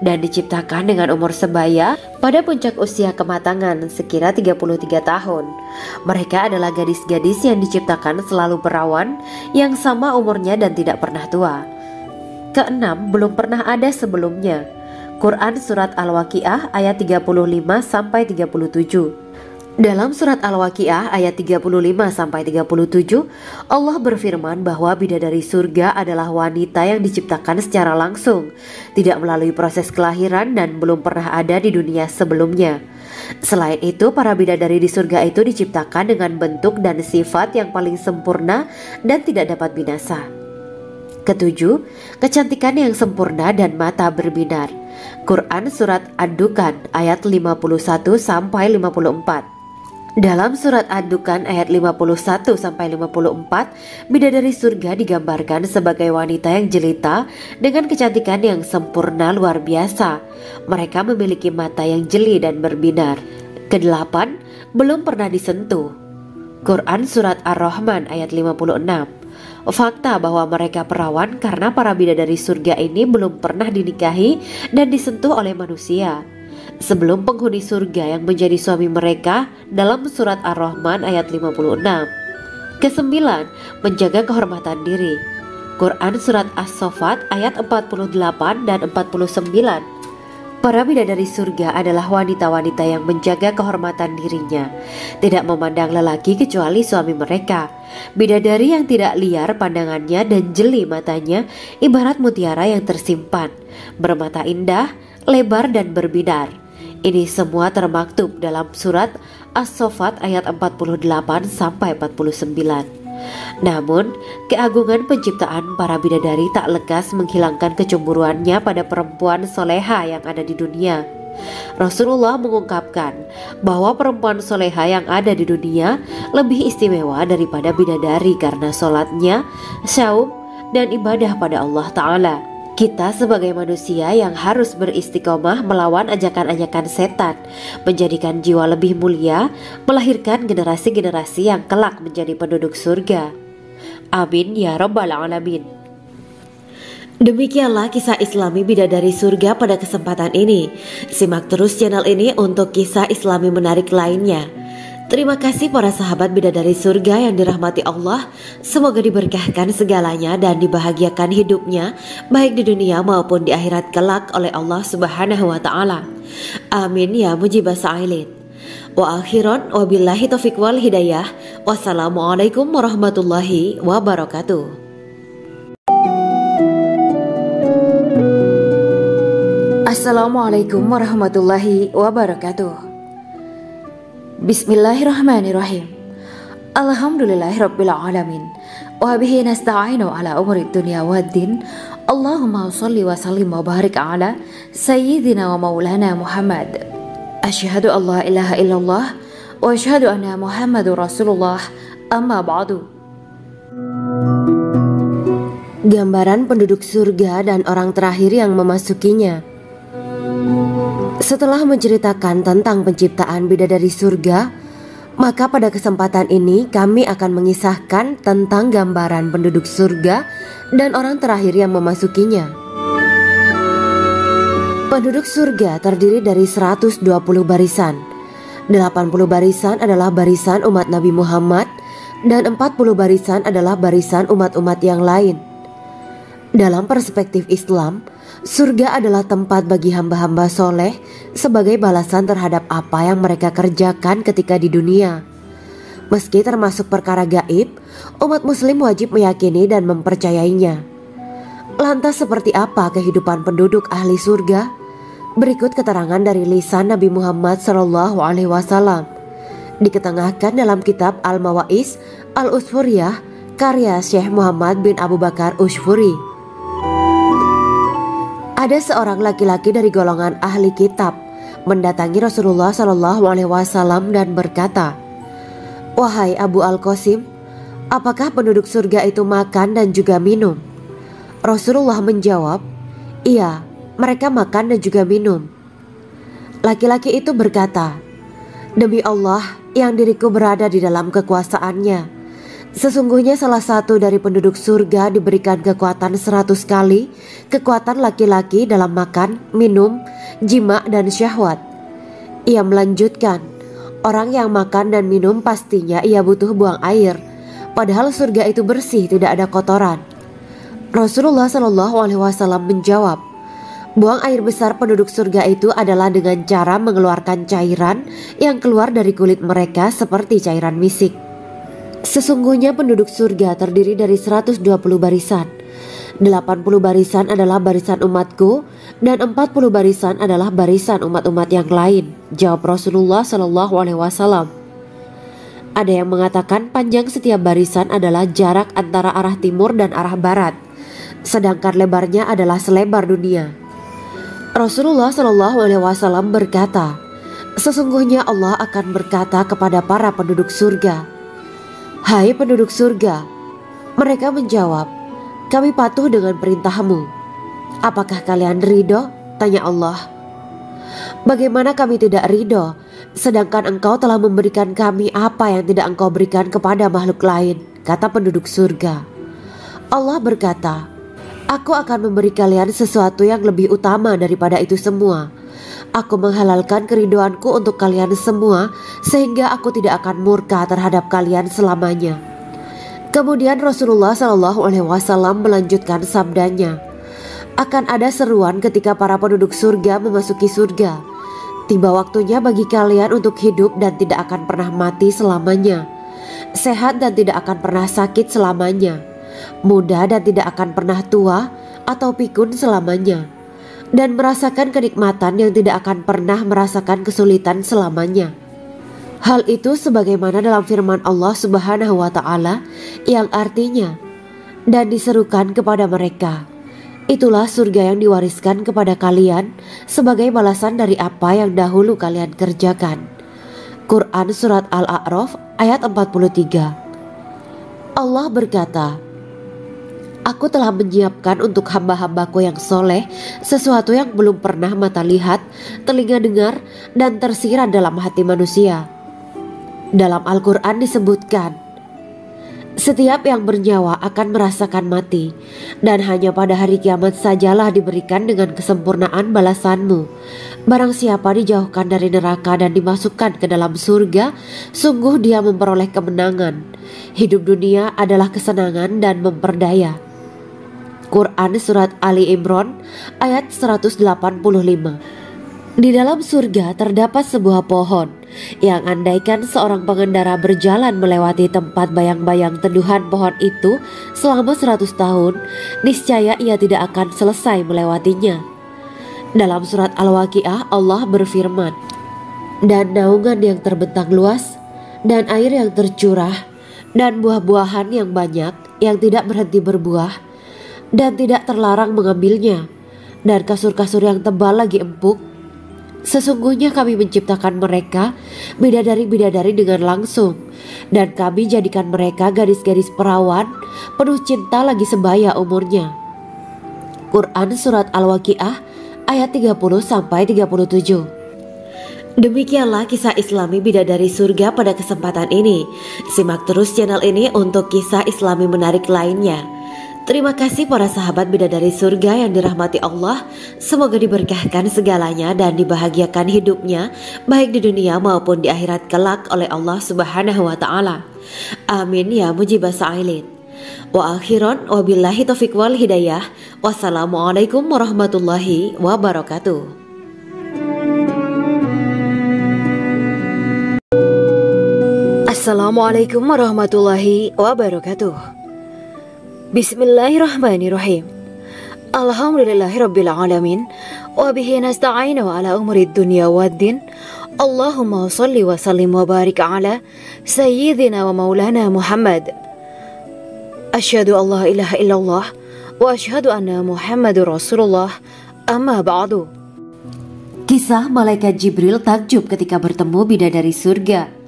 dan diciptakan dengan umur sebaya pada puncak usia kematangan sekira 33 tahun. Mereka adalah gadis-gadis yang diciptakan selalu perawan, yang sama umurnya dan tidak pernah tua. Keenam, belum pernah ada sebelumnya. Quran Surat Al-Waqiah ayat 35-37. Dalam surat Al-Waqiah ayat 35-37, Allah berfirman bahwa bidadari surga adalah wanita yang diciptakan secara langsung, tidak melalui proses kelahiran dan belum pernah ada di dunia sebelumnya. Selain itu, para bidadari di surga itu diciptakan dengan bentuk dan sifat yang paling sempurna dan tidak dapat binasa. Ketujuh, kecantikan yang sempurna dan mata berbinar. Quran Surat Ad-Dukhan ayat 51-54. Dalam surat Ad-Dukhan ayat 51-54, bidadari surga digambarkan sebagai wanita yang jelita dengan kecantikan yang sempurna luar biasa. Mereka memiliki mata yang jeli dan berbinar. Kedelapan, belum pernah disentuh. Quran Surat Ar-Rahman ayat 56. Fakta bahwa mereka perawan karena para bidadari surga ini belum pernah dinikahi dan disentuh oleh manusia sebelum penghuni surga yang menjadi suami mereka dalam surat Ar-Rahman ayat 56. Kesembilan, menjaga kehormatan diri. Quran Surat As-Saffat ayat 48 dan 49. Para bidadari surga adalah wanita-wanita yang menjaga kehormatan dirinya, tidak memandang lelaki kecuali suami mereka. Bidadari yang tidak liar pandangannya dan jeli matanya ibarat mutiara yang tersimpan, bermata indah, lebar dan berbinar. Ini semua termaktub dalam surat As-Saffat ayat 48-49. Namun, keagungan penciptaan para bidadari tak lekas menghilangkan kecemburuannya pada perempuan soleha yang ada di dunia. Rasulullah mengungkapkan bahwa perempuan soleha yang ada di dunia lebih istimewa daripada bidadari karena sholatnya, syaum, dan ibadah pada Allah Ta'ala. Kita sebagai manusia yang harus beristiqomah melawan ajakan-ajakan setan, menjadikan jiwa lebih mulia, melahirkan generasi-generasi yang kelak menjadi penduduk surga. Amin ya Rabbal Alamin. Demikianlah kisah Islami bidadari surga pada kesempatan ini. Simak terus channel ini untuk kisah Islami menarik lainnya. Terima kasih para sahabat bidadari surga yang dirahmati Allah. Semoga diberkahkan segalanya dan dibahagiakan hidupnya baik di dunia maupun di akhirat kelak oleh Allah Subhanahu wa taala. Amin ya mujibah sa'ilin. Wa akhiran wabillahi taufiq wal hidayah. Wassalamualaikum warahmatullahi wabarakatuh. Assalamualaikum warahmatullahi wabarakatuh. Bismillahirrahmanirrahim. Alhamdulillahirabbil alamin. Wa bihi nasta'inu ala umuri dunya waddin. Allahumma shalli wa sallim wa barik ala sayyidina wa maulana Muhammad. Asyhadu an la ilaha illallah wa asyhadu anna Muhammadur Rasulullah. Amma ba'du. Gambaran penduduk surga dan orang terakhir yang memasukinya. Setelah menceritakan tentang penciptaan bidadari surga, maka pada kesempatan ini kami akan mengisahkan tentang gambaran penduduk surga dan orang terakhir yang memasukinya. Penduduk surga terdiri dari 120 barisan. 80 barisan adalah barisan umat Nabi Muhammad dan 40 barisan adalah barisan umat-umat yang lain. Dalam perspektif Islam, surga adalah tempat bagi hamba-hamba soleh sebagai balasan terhadap apa yang mereka kerjakan ketika di dunia. Meski termasuk perkara gaib, umat muslim wajib meyakini dan mempercayainya. Lantas seperti apa kehidupan penduduk ahli surga? Berikut keterangan dari lisan Nabi Muhammad SAW, diketengahkan dalam kitab Al-Mawaiz Al-Usfuriyah karya Syekh Muhammad bin Abu Bakar Ushfuri. Ada seorang laki-laki dari golongan ahli kitab mendatangi Rasulullah SAW dan berkata, "Wahai Abu Al-Qasim, apakah penduduk surga itu makan dan juga minum?" Rasulullah menjawab, "Iya, mereka makan dan juga minum." Laki-laki itu berkata, "Demi Allah yang diriku berada di dalam kekuasaannya, Sesungguhnya salah satu dari penduduk surga diberikan kekuatan 100 kali kekuatan laki-laki dalam makan, minum, jima, dan syahwat. Ia melanjutkan, orang yang makan dan minum pastinya ia butuh buang air, padahal surga itu bersih, tidak ada kotoran. Rasulullah SAW menjawab, buang air besar penduduk surga itu adalah dengan cara mengeluarkan cairan yang keluar dari kulit mereka seperti cairan misik. Sesungguhnya penduduk surga terdiri dari 120 barisan. 80 barisan adalah barisan umatku dan 40 barisan adalah barisan umat-umat yang lain, jawab Rasulullah SAW. Ada yang mengatakan panjang setiap barisan adalah jarak antara arah timur dan arah barat, sedangkan lebarnya adalah selebar dunia. Rasulullah SAW berkata, sesungguhnya Allah akan berkata kepada para penduduk surga, hai penduduk surga. Mereka menjawab, kami patuh dengan perintahmu. Apakah kalian ridho? Tanya Allah. Bagaimana kami tidak ridho, sedangkan engkau telah memberikan kami apa yang tidak engkau berikan kepada makhluk lain, kata penduduk surga. Allah berkata, aku akan memberi kalian sesuatu yang lebih utama daripada itu semua. Aku menghalalkan keridoanku untuk kalian semua, sehingga aku tidak akan murka terhadap kalian selamanya. Kemudian Rasulullah SAW melanjutkan sabdanya, akan ada seruan ketika para penduduk surga memasuki surga. Tiba waktunya bagi kalian untuk hidup dan tidak akan pernah mati selamanya, sehat dan tidak akan pernah sakit selamanya, muda dan tidak akan pernah tua atau pikun selamanya, dan merasakan kenikmatan yang tidak akan pernah merasakan kesulitan selamanya. Hal itu sebagaimana dalam firman Allah Subhanahu wa Ta'ala yang artinya, dan diserukan kepada mereka, itulah surga yang diwariskan kepada kalian sebagai balasan dari apa yang dahulu kalian kerjakan. Quran Surat Al-A'raf ayat 43. Allah berkata, aku telah menyiapkan untuk hamba-hambaku yang soleh sesuatu yang belum pernah mata lihat, telinga dengar, dan tersirat dalam hati manusia. Dalam Al-Quran disebutkan, setiap yang bernyawa akan merasakan mati, dan hanya pada hari kiamat sajalah diberikan dengan kesempurnaan balasanmu. Barang siapa dijauhkan dari neraka dan dimasukkan ke dalam surga, sungguh dia memperoleh kemenangan. Hidup dunia adalah kesenangan dan memperdaya. Quran Surat Ali Imran ayat 185. Di dalam surga terdapat sebuah pohon yang andaikan seorang pengendara berjalan melewati tempat bayang-bayang teduhan pohon itu selama 100 tahun, niscaya ia tidak akan selesai melewatinya. Dalam surat Al-Waqiah Allah berfirman, dan naungan yang terbentang luas, dan air yang tercurah, dan buah-buahan yang banyak yang tidak berhenti berbuah, dan tidak terlarang mengambilnya, dan kasur-kasur yang tebal lagi empuk. Sesungguhnya kami menciptakan mereka bidadari-bidadari dengan langsung, dan kami jadikan mereka gadis-gadis perawan penuh cinta lagi sebaya umurnya. Quran Surat Al-Waqiah ayat 30-37. Demikianlah kisah Islami bidadari surga pada kesempatan ini. Simak terus channel ini untuk kisah Islami menarik lainnya. Terima kasih para sahabat bidadari surga yang dirahmati Allah. Semoga diberkahkan segalanya dan dibahagiakan hidupnya, baik di dunia maupun di akhirat kelak oleh Allah Subhanahu wa Ta'ala. Amin ya mujibah sa'ilin. Wa akhiran wabillahi taufiq wal hidayah. Wassalamualaikum warahmatullahi wabarakatuh. Assalamualaikum warahmatullahi wabarakatuh. Bismillahirrahmanirrahim. Alhamdulillahirabbil alamin wa bihi nasta'inu ala umurid dunya waddin. Allahumma shalli wa sallim wa barik ala sayyidina wa maulana Muhammad. Asyhadu an la ilaha illallah wa asyhadu anna Muhammadur Rasulullah. Amma ba'du. Kisah malaikat Jibril takjub ketika bertemu bidadari surga.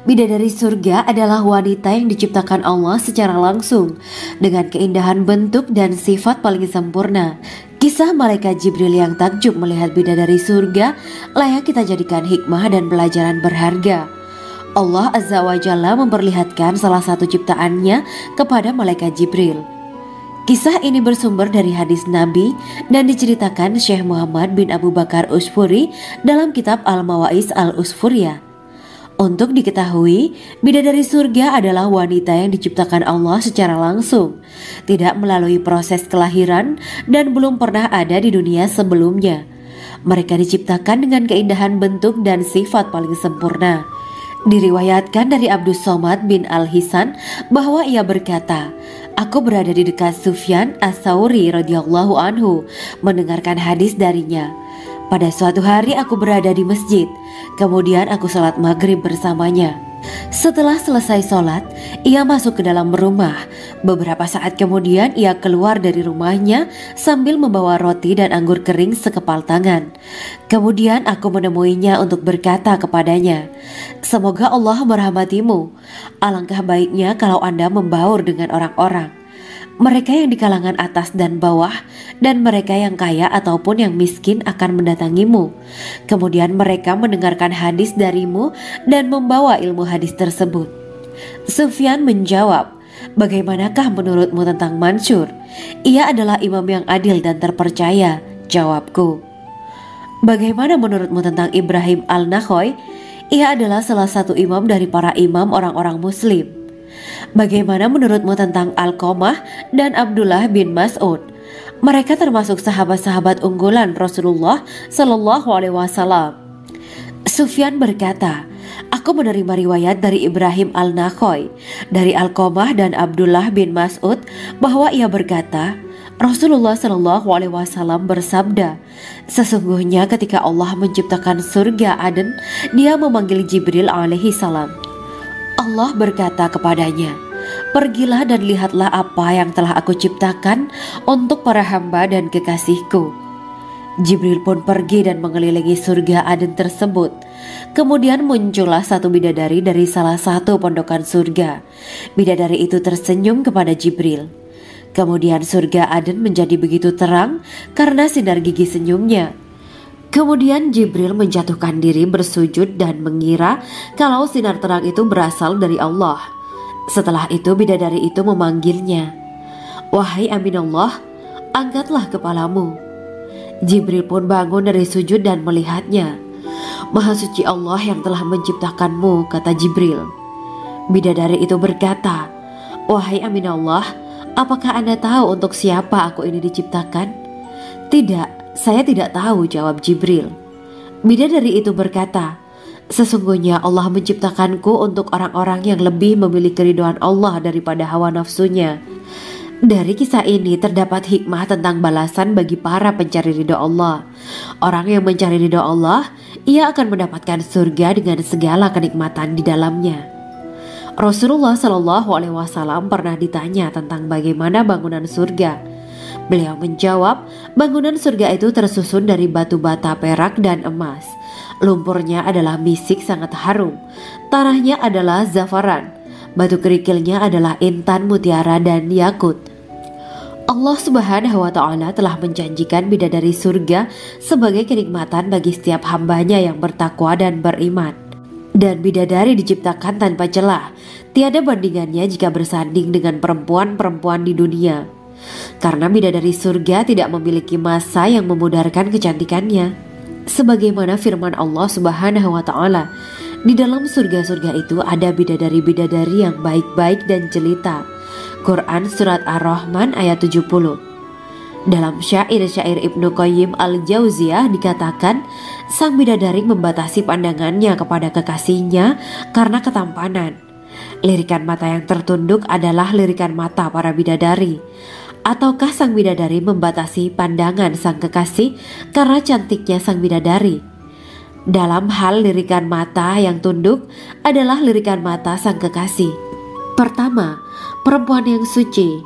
Bidadari surga adalah wanita yang diciptakan Allah secara langsung dengan keindahan bentuk dan sifat paling sempurna. Kisah malaikat Jibril yang takjub melihat bidadari surga layak kita jadikan hikmah dan pelajaran berharga. Allah Azza wa Jalla memperlihatkan salah satu ciptaannya kepada malaikat Jibril. Kisah ini bersumber dari hadis Nabi dan diceritakan Syekh Muhammad bin Abu Bakar Usfuri dalam kitab Al-Mawaiz Al-Usfuriyah. Untuk diketahui, bidadari surga adalah wanita yang diciptakan Allah secara langsung, tidak melalui proses kelahiran dan belum pernah ada di dunia sebelumnya. Mereka diciptakan dengan keindahan bentuk dan sifat paling sempurna. Diriwayatkan dari Abdus Somad bin Al-Hisan bahwa ia berkata, "Aku berada di dekat Sufyan As-Tsauri radhiyallahu anhu mendengarkan hadis darinya. Pada suatu hari aku berada di masjid, kemudian aku sholat maghrib bersamanya. Setelah selesai sholat, ia masuk ke dalam rumah. Beberapa saat kemudian ia keluar dari rumahnya sambil membawa roti dan anggur kering sekepal tangan. Kemudian aku menemuinya untuk berkata kepadanya, 'Semoga Allah merahmatimu. Alangkah baiknya kalau Anda membaur dengan orang-orang. Mereka yang di kalangan atas dan bawah, dan mereka yang kaya ataupun yang miskin akan mendatangimu. Kemudian mereka mendengarkan hadis darimu dan membawa ilmu hadis tersebut.' Sufyan menjawab, 'Bagaimanakah menurutmu tentang Mansur? Ia adalah imam yang adil dan terpercaya.' Jawabku. 'Bagaimana menurutmu tentang Ibrahim Al-Nakhoy? Ia adalah salah satu imam dari para imam orang-orang muslim.' 'Bagaimana menurutmu tentang Alqamah dan Abdullah bin Mas'ud? Mereka termasuk sahabat-sahabat unggulan Rasulullah Shallallahu Alaihi Wasallam.' Sufyan berkata, 'Aku menerima riwayat dari Ibrahim Al-Nakhoy, dari Alqamah dan Abdullah bin Mas'ud bahwa ia berkata, Rasulullah Shallallahu Alaihi Wasallam bersabda, sesungguhnya ketika Allah menciptakan surga Aden, Dia memanggil Jibril alaihi salam. Allah berkata kepadanya, pergilah dan lihatlah apa yang telah aku ciptakan untuk para hamba dan kekasihku. Jibril pun pergi dan mengelilingi surga Aden tersebut. Kemudian muncullah satu bidadari dari salah satu pondokan surga. Bidadari itu tersenyum kepada Jibril. Kemudian surga Aden menjadi begitu terang karena sinar gigi senyumnya. Kemudian Jibril menjatuhkan diri bersujud dan mengira kalau sinar terang itu berasal dari Allah. Setelah itu bidadari itu memanggilnya, wahai Aminullah, angkatlah kepalamu. Jibril pun bangun dari sujud dan melihatnya. Maha suci Allah yang telah menciptakanmu, kata Jibril. Bidadari itu berkata, wahai Aminullah, apakah Anda tahu untuk siapa aku ini diciptakan? Tidak. Saya tidak tahu, jawab Jibril. Bidadari itu berkata, sesungguhnya Allah menciptakanku untuk orang-orang yang lebih memilih keridhaan Allah daripada hawa nafsunya. Dari kisah ini terdapat hikmah tentang balasan bagi para pencari ridho Allah. Orang yang mencari ridho Allah, ia akan mendapatkan surga dengan segala kenikmatan di dalamnya. Rasulullah Shallallahu Alaihi Wasallam pernah ditanya tentang bagaimana bangunan surga. Beliau menjawab, bangunan surga itu tersusun dari batu bata, perak, dan emas. Lumpurnya adalah misik sangat harum. Tanahnya adalah zafaran. Batu kerikilnya adalah intan, mutiara, dan yakut. Allah Subhanahu wa Ta'ala telah menjanjikan bidadari surga sebagai kenikmatan bagi setiap hambanya yang bertakwa dan beriman. Dan bidadari diciptakan tanpa celah. Tiada bandingannya jika bersanding dengan perempuan-perempuan di dunia. Karena bidadari surga tidak memiliki masa yang memudarkan kecantikannya. Sebagaimana firman Allah Subhanahu wa Ta'ala, di dalam surga-surga itu ada bidadari-bidadari yang baik-baik dan jelita. Quran Surat Ar-Rahman ayat 70. Dalam syair-syair Ibnu Qayyim Al-Jauziyah dikatakan, sang bidadari membatasi pandangannya kepada kekasihnya karena ketampanan. Lirikan mata yang tertunduk adalah lirikan mata para bidadari. Ataukah sang bidadari membatasi pandangan sang kekasih karena cantiknya sang bidadari? Dalam hal lirikan mata yang tunduk adalah lirikan mata sang kekasih. Pertama, perempuan yang suci.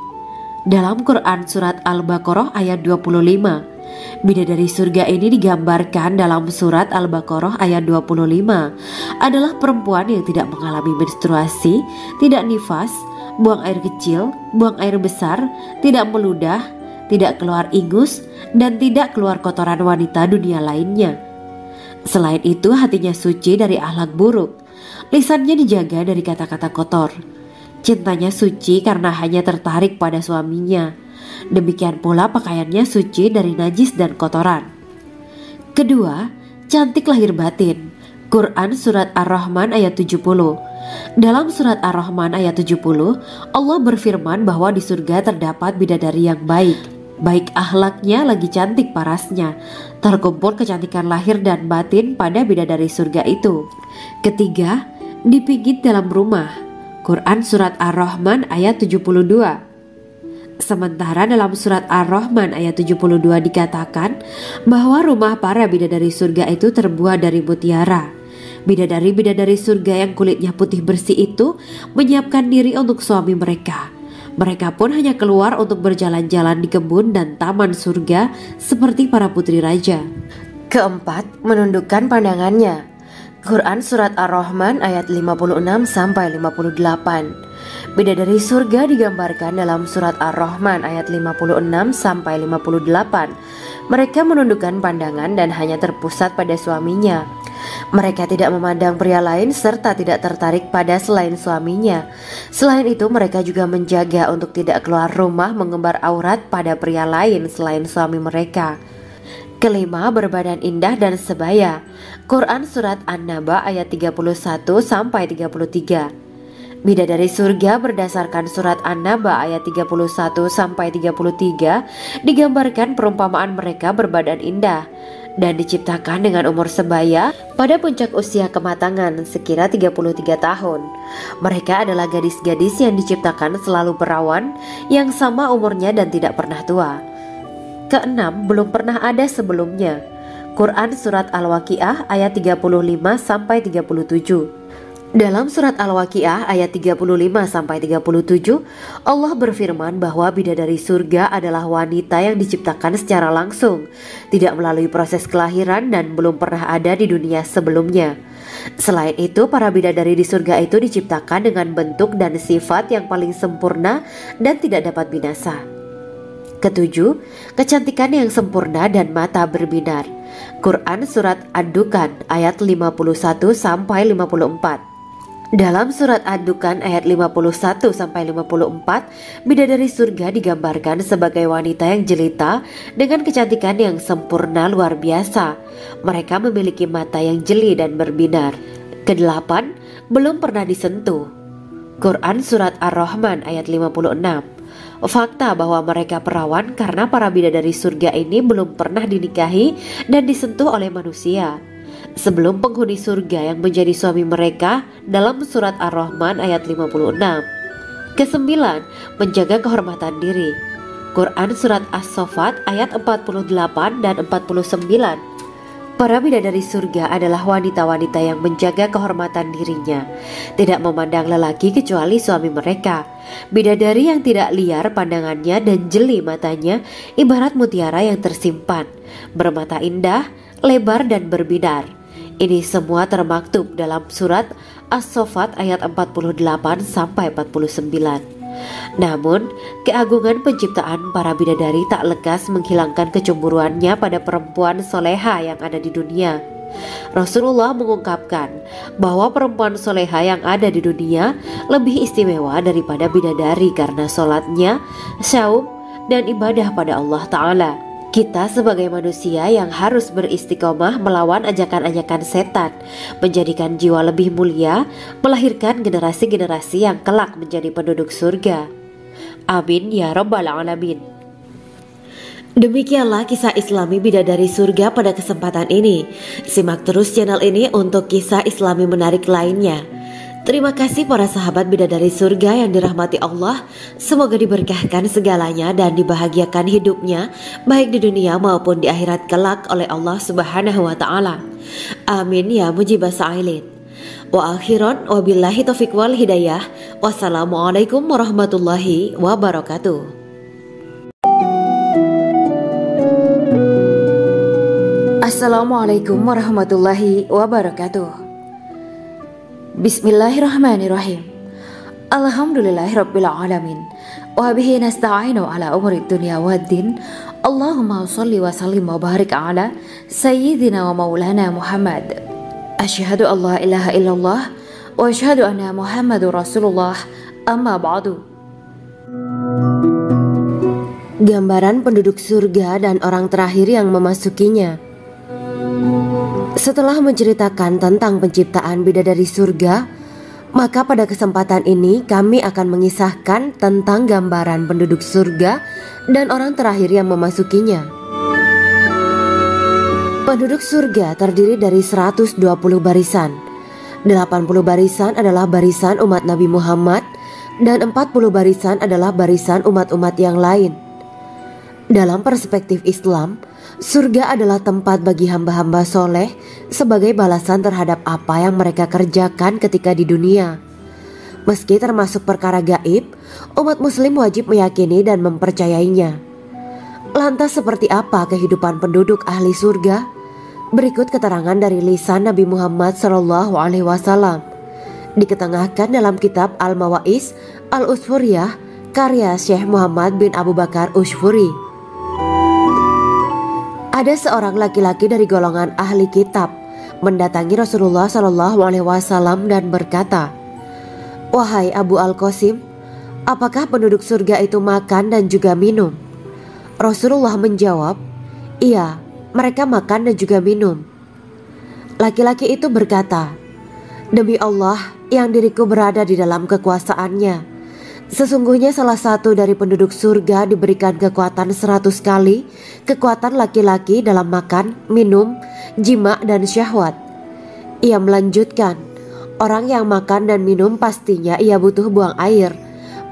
Dalam Quran Surat Al-Baqarah ayat 25, bidadari surga ini digambarkan dalam Surat Al-Baqarah ayat 25 adalah perempuan yang tidak mengalami menstruasi, tidak nifas, buang air kecil, buang air besar, tidak meludah, tidak keluar ingus, dan tidak keluar kotoran wanita dunia lainnya. Selain itu hatinya suci dari akhlak buruk. Lisannya dijaga dari kata-kata kotor. Cintanya suci karena hanya tertarik pada suaminya. Demikian pula pakaiannya suci dari najis dan kotoran. Kedua, cantik lahir batin. Quran Surat Ar-Rahman ayat 70. Dalam Surat Ar-Rahman ayat 70, Allah berfirman bahwa di surga terdapat bidadari yang baik. Baik akhlaknya lagi cantik parasnya. Terkumpul kecantikan lahir dan batin pada bidadari surga itu. Ketiga, dipijit dalam rumah. Quran Surat Ar-Rahman ayat 72. Sementara dalam Surat Ar-Rahman ayat 72 dikatakan bahwa rumah para bidadari surga itu terbuat dari mutiara. Bidadari-bidadari surga yang kulitnya putih bersih itu menyiapkan diri untuk suami mereka. Mereka pun hanya keluar untuk berjalan-jalan di kebun dan taman surga seperti para putri raja. Keempat, menundukkan pandangannya. Quran Surat Ar-Rahman ayat 56-58. Bidadari surga digambarkan dalam Surat Ar-Rahman ayat 56-58. Mereka menundukkan pandangan dan hanya terpusat pada suaminya. Mereka tidak memandang pria lain serta tidak tertarik pada selain suaminya. Selain itu mereka juga menjaga untuk tidak keluar rumah mengembar aurat pada pria lain selain suami mereka. Kelima, berbadan indah dan sebaya. Quran Surat An-Naba ayat 31-33. Bidadari surga berdasarkan Surat An-Naba ayat 31-33 digambarkan perumpamaan mereka berbadan indah dan diciptakan dengan umur sebaya pada puncak usia kematangan sekira 33 tahun. Mereka adalah gadis-gadis yang diciptakan selalu perawan yang sama umurnya dan tidak pernah tua. Keenam, belum pernah ada sebelumnya. Quran Surat Al-Waqiah ayat 35-37. Dalam Surat Al-Waqiah ayat 35-37, Allah berfirman bahwa bidadari surga adalah wanita yang diciptakan secara langsung, tidak melalui proses kelahiran dan belum pernah ada di dunia sebelumnya. Selain itu, para bidadari di surga itu diciptakan dengan bentuk dan sifat yang paling sempurna dan tidak dapat binasa. Ketujuh, kecantikan yang sempurna dan mata berbinar. Quran Surat Ad-Dukan ayat 51-54. Dalam Surat Ad-Dukan ayat 51-54, bidadari surga digambarkan sebagai wanita yang jelita dengan kecantikan yang sempurna luar biasa. Mereka memiliki mata yang jeli dan berbinar. Kedelapan, belum pernah disentuh. Quran Surat Ar-Rahman ayat 56. Fakta bahwa mereka perawan karena para bidadari surga ini belum pernah dinikahi dan disentuh oleh manusia sebelum penghuni surga yang menjadi suami mereka dalam Surat Ar-Rahman ayat 56. Kesembilan, menjaga kehormatan diri. Quran Surat As-Saffat ayat 48 dan 49. Para bidadari surga adalah wanita-wanita yang menjaga kehormatan dirinya, tidak memandang lelaki kecuali suami mereka. Bidadari yang tidak liar pandangannya dan jeli matanya ibarat mutiara yang tersimpan, bermata indah, lebar dan berbinar. Ini semua termaktub dalam Surat As-Saffat ayat 48-49. Namun, keagungan penciptaan para bidadari tak lekas menghilangkan kecemburuannya pada perempuan soleha yang ada di dunia. Rasulullah mengungkapkan bahwa perempuan soleha yang ada di dunia lebih istimewa daripada bidadari karena sholatnya, syaum, dan ibadah pada Allah Ta'ala. Kita sebagai manusia yang harus beristiqomah melawan ajakan-ajakan setan, menjadikan jiwa lebih mulia, melahirkan generasi-generasi yang kelak menjadi penduduk surga. Amin ya rabbal alamin. Demikianlah kisah Islami bidadari surga pada kesempatan ini. Simak terus channel ini untuk kisah Islami menarik lainnya. Terima kasih para sahabat bidadari surga yang dirahmati Allah. Semoga diberkahkan segalanya dan dibahagiakan hidupnya baik di dunia maupun di akhirat kelak oleh Allah Subhanahu wa taala. Amin ya mujibah sa'ilin. Wa akhiran wabillahi taufiq wal hidayah. Wassalamualaikum warahmatullahi wabarakatuh. Assalamualaikum warahmatullahi wabarakatuh. Bismillahirrahmanirrahim. Alhamdulillahirabbil alamin. Wa bihi nasta'inu ala umuri dunya waddin. Allahumma shalli wa sallim wa barik ala sayyidina wa maulana Muhammad. Asyhadu an la ilaha illallah wa asyhadu anna Muhammadur Rasulullah, amma ba'du. Gambaran penduduk surga dan orang terakhir yang memasukinya. Setelah menceritakan tentang penciptaan bidadari surga, maka pada kesempatan ini kami akan mengisahkan tentang gambaran penduduk surga dan orang terakhir yang memasukinya. Penduduk surga terdiri dari 120 barisan. 80 barisan adalah barisan umat Nabi Muhammad dan 40 barisan adalah barisan umat-umat yang lain. Dalam perspektif Islam, surga adalah tempat bagi hamba-hamba soleh sebagai balasan terhadap apa yang mereka kerjakan ketika di dunia. Meski termasuk perkara gaib, umat muslim wajib meyakini dan mempercayainya. Lantas seperti apa kehidupan penduduk ahli surga? Berikut keterangan dari lisan Nabi Muhammad SAW, diketengahkan dalam kitab Al-Mawaiz Al-Usfuriyah karya Syekh Muhammad bin Abu Bakar Ushfuri. Ada seorang laki-laki dari golongan ahli kitab mendatangi Rasulullah SAW dan berkata, "Wahai Abu Al-Qasim, apakah penduduk surga itu makan dan juga minum?" Rasulullah menjawab, "Iya, mereka makan dan juga minum." Laki-laki itu berkata, "Demi Allah yang diriku berada di dalam kekuasaannya, sesungguhnya salah satu dari penduduk surga diberikan kekuatan 100 kali kekuatan laki-laki dalam makan, minum, jima, dan syahwat." Ia melanjutkan, "Orang yang makan dan minum pastinya ia butuh buang air,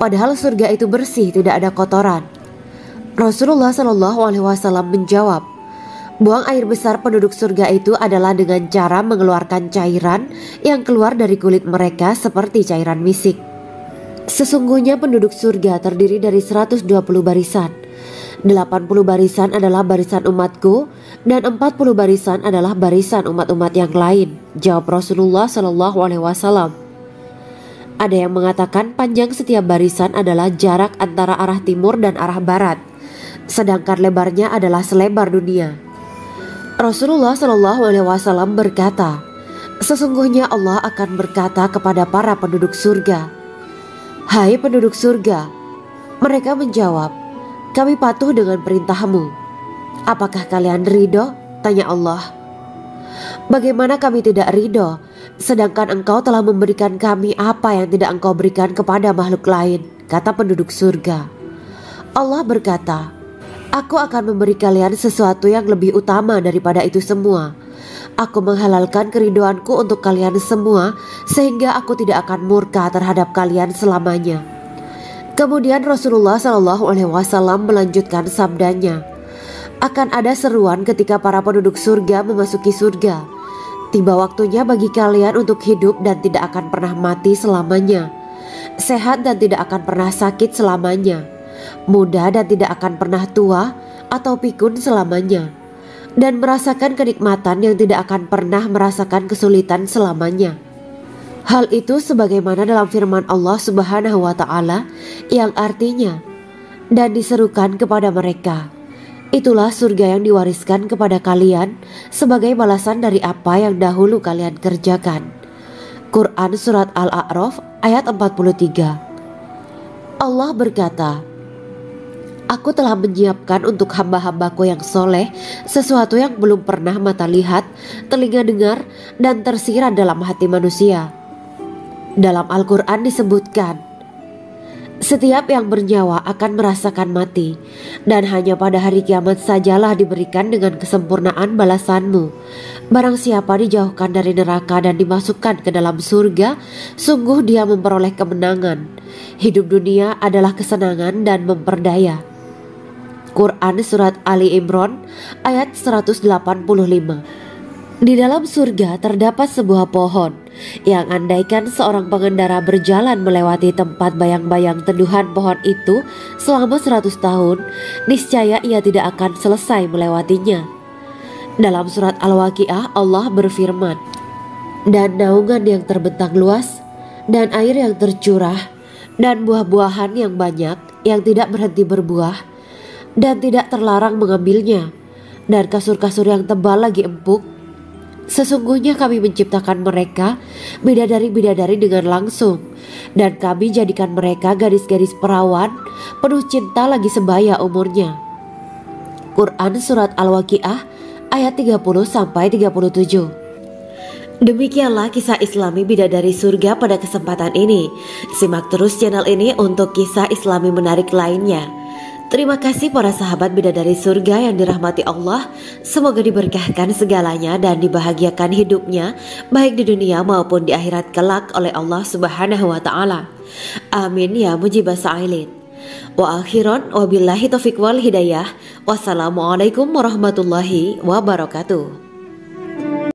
padahal surga itu bersih, tidak ada kotoran." Rasulullah SAW menjawab, "Buang air besar penduduk surga itu adalah dengan cara mengeluarkan cairan yang keluar dari kulit mereka seperti cairan misik." Sesungguhnya penduduk surga terdiri dari 120 barisan. 80 barisan adalah barisan umatku dan 40 barisan adalah barisan umat-umat yang lain, jawab Rasulullah SAW. Ada yang mengatakan panjang setiap barisan adalah jarak antara arah timur dan arah barat, sedangkan lebarnya adalah selebar dunia. Rasulullah SAW berkata, "Sesungguhnya Allah akan berkata kepada para penduduk surga, 'Hai penduduk surga,' mereka menjawab, 'Kami patuh dengan perintahmu.' 'Apakah kalian ridho?' tanya Allah. 'Bagaimana kami tidak ridho, sedangkan engkau telah memberikan kami apa yang tidak engkau berikan kepada makhluk lain,' kata penduduk surga. Allah berkata, 'Aku akan memberi kalian sesuatu yang lebih utama daripada itu semua. Aku menghalalkan keridoanku untuk kalian semua sehingga aku tidak akan murka terhadap kalian selamanya.'" Kemudian Rasulullah SAW melanjutkan sabdanya, "Akan ada seruan ketika para penduduk surga memasuki surga. Tiba waktunya bagi kalian untuk hidup dan tidak akan pernah mati selamanya, sehat dan tidak akan pernah sakit selamanya, muda dan tidak akan pernah tua atau pikun selamanya, dan merasakan kenikmatan yang tidak akan pernah merasakan kesulitan selamanya." Hal itu sebagaimana dalam firman Allah Subhanahu wa Ta'ala yang artinya, "Dan diserukan kepada mereka, itulah surga yang diwariskan kepada kalian sebagai balasan dari apa yang dahulu kalian kerjakan." Quran Surat Al-A'raf ayat 43. Allah berkata, "Aku telah menyiapkan untuk hamba-hambaku yang soleh sesuatu yang belum pernah mata lihat, telinga dengar, dan tersirat dalam hati manusia." Dalam Al-Quran disebutkan, "Setiap yang bernyawa akan merasakan mati, dan hanya pada hari kiamat sajalah diberikan dengan kesempurnaan balasanmu. Barang siapa dijauhkan dari neraka dan dimasukkan ke dalam surga, sungguh dia memperoleh kemenangan. Hidup dunia adalah kesenangan dan memperdaya." Quran Surat Ali Imran ayat 185. Di dalam surga terdapat sebuah pohon yang andaikan seorang pengendara berjalan melewati tempat bayang-bayang teduhan pohon itu selama 100 tahun, niscaya ia tidak akan selesai melewatinya. Dalam surat Al-Waqiah Allah berfirman, "Dan naungan yang terbentang luas, dan air yang tercurah, dan buah-buahan yang banyak yang tidak berhenti berbuah, dan tidak terlarang mengambilnya, dan kasur-kasur yang tebal lagi empuk. Sesungguhnya kami menciptakan mereka bidadari-bidadari dengan langsung, dan kami jadikan mereka gadis-gadis perawan penuh cinta lagi sebaya umurnya. Quran Surat Al-Waqiah ayat 30-37. Demikianlah kisah Islami bidadari surga pada kesempatan ini. Simak terus channel ini untuk kisah Islami menarik lainnya. Terima kasih para sahabat bidadari surga yang dirahmati Allah. Semoga diberkahkan segalanya dan dibahagiakan hidupnya baik di dunia maupun di akhirat kelak oleh Allah Subhanahu wa taala. Amin ya mujibah sa'ilin. Wa akhiran wabillahi taufiq wal hidayah. Wassalamualaikum warahmatullahi wabarakatuh.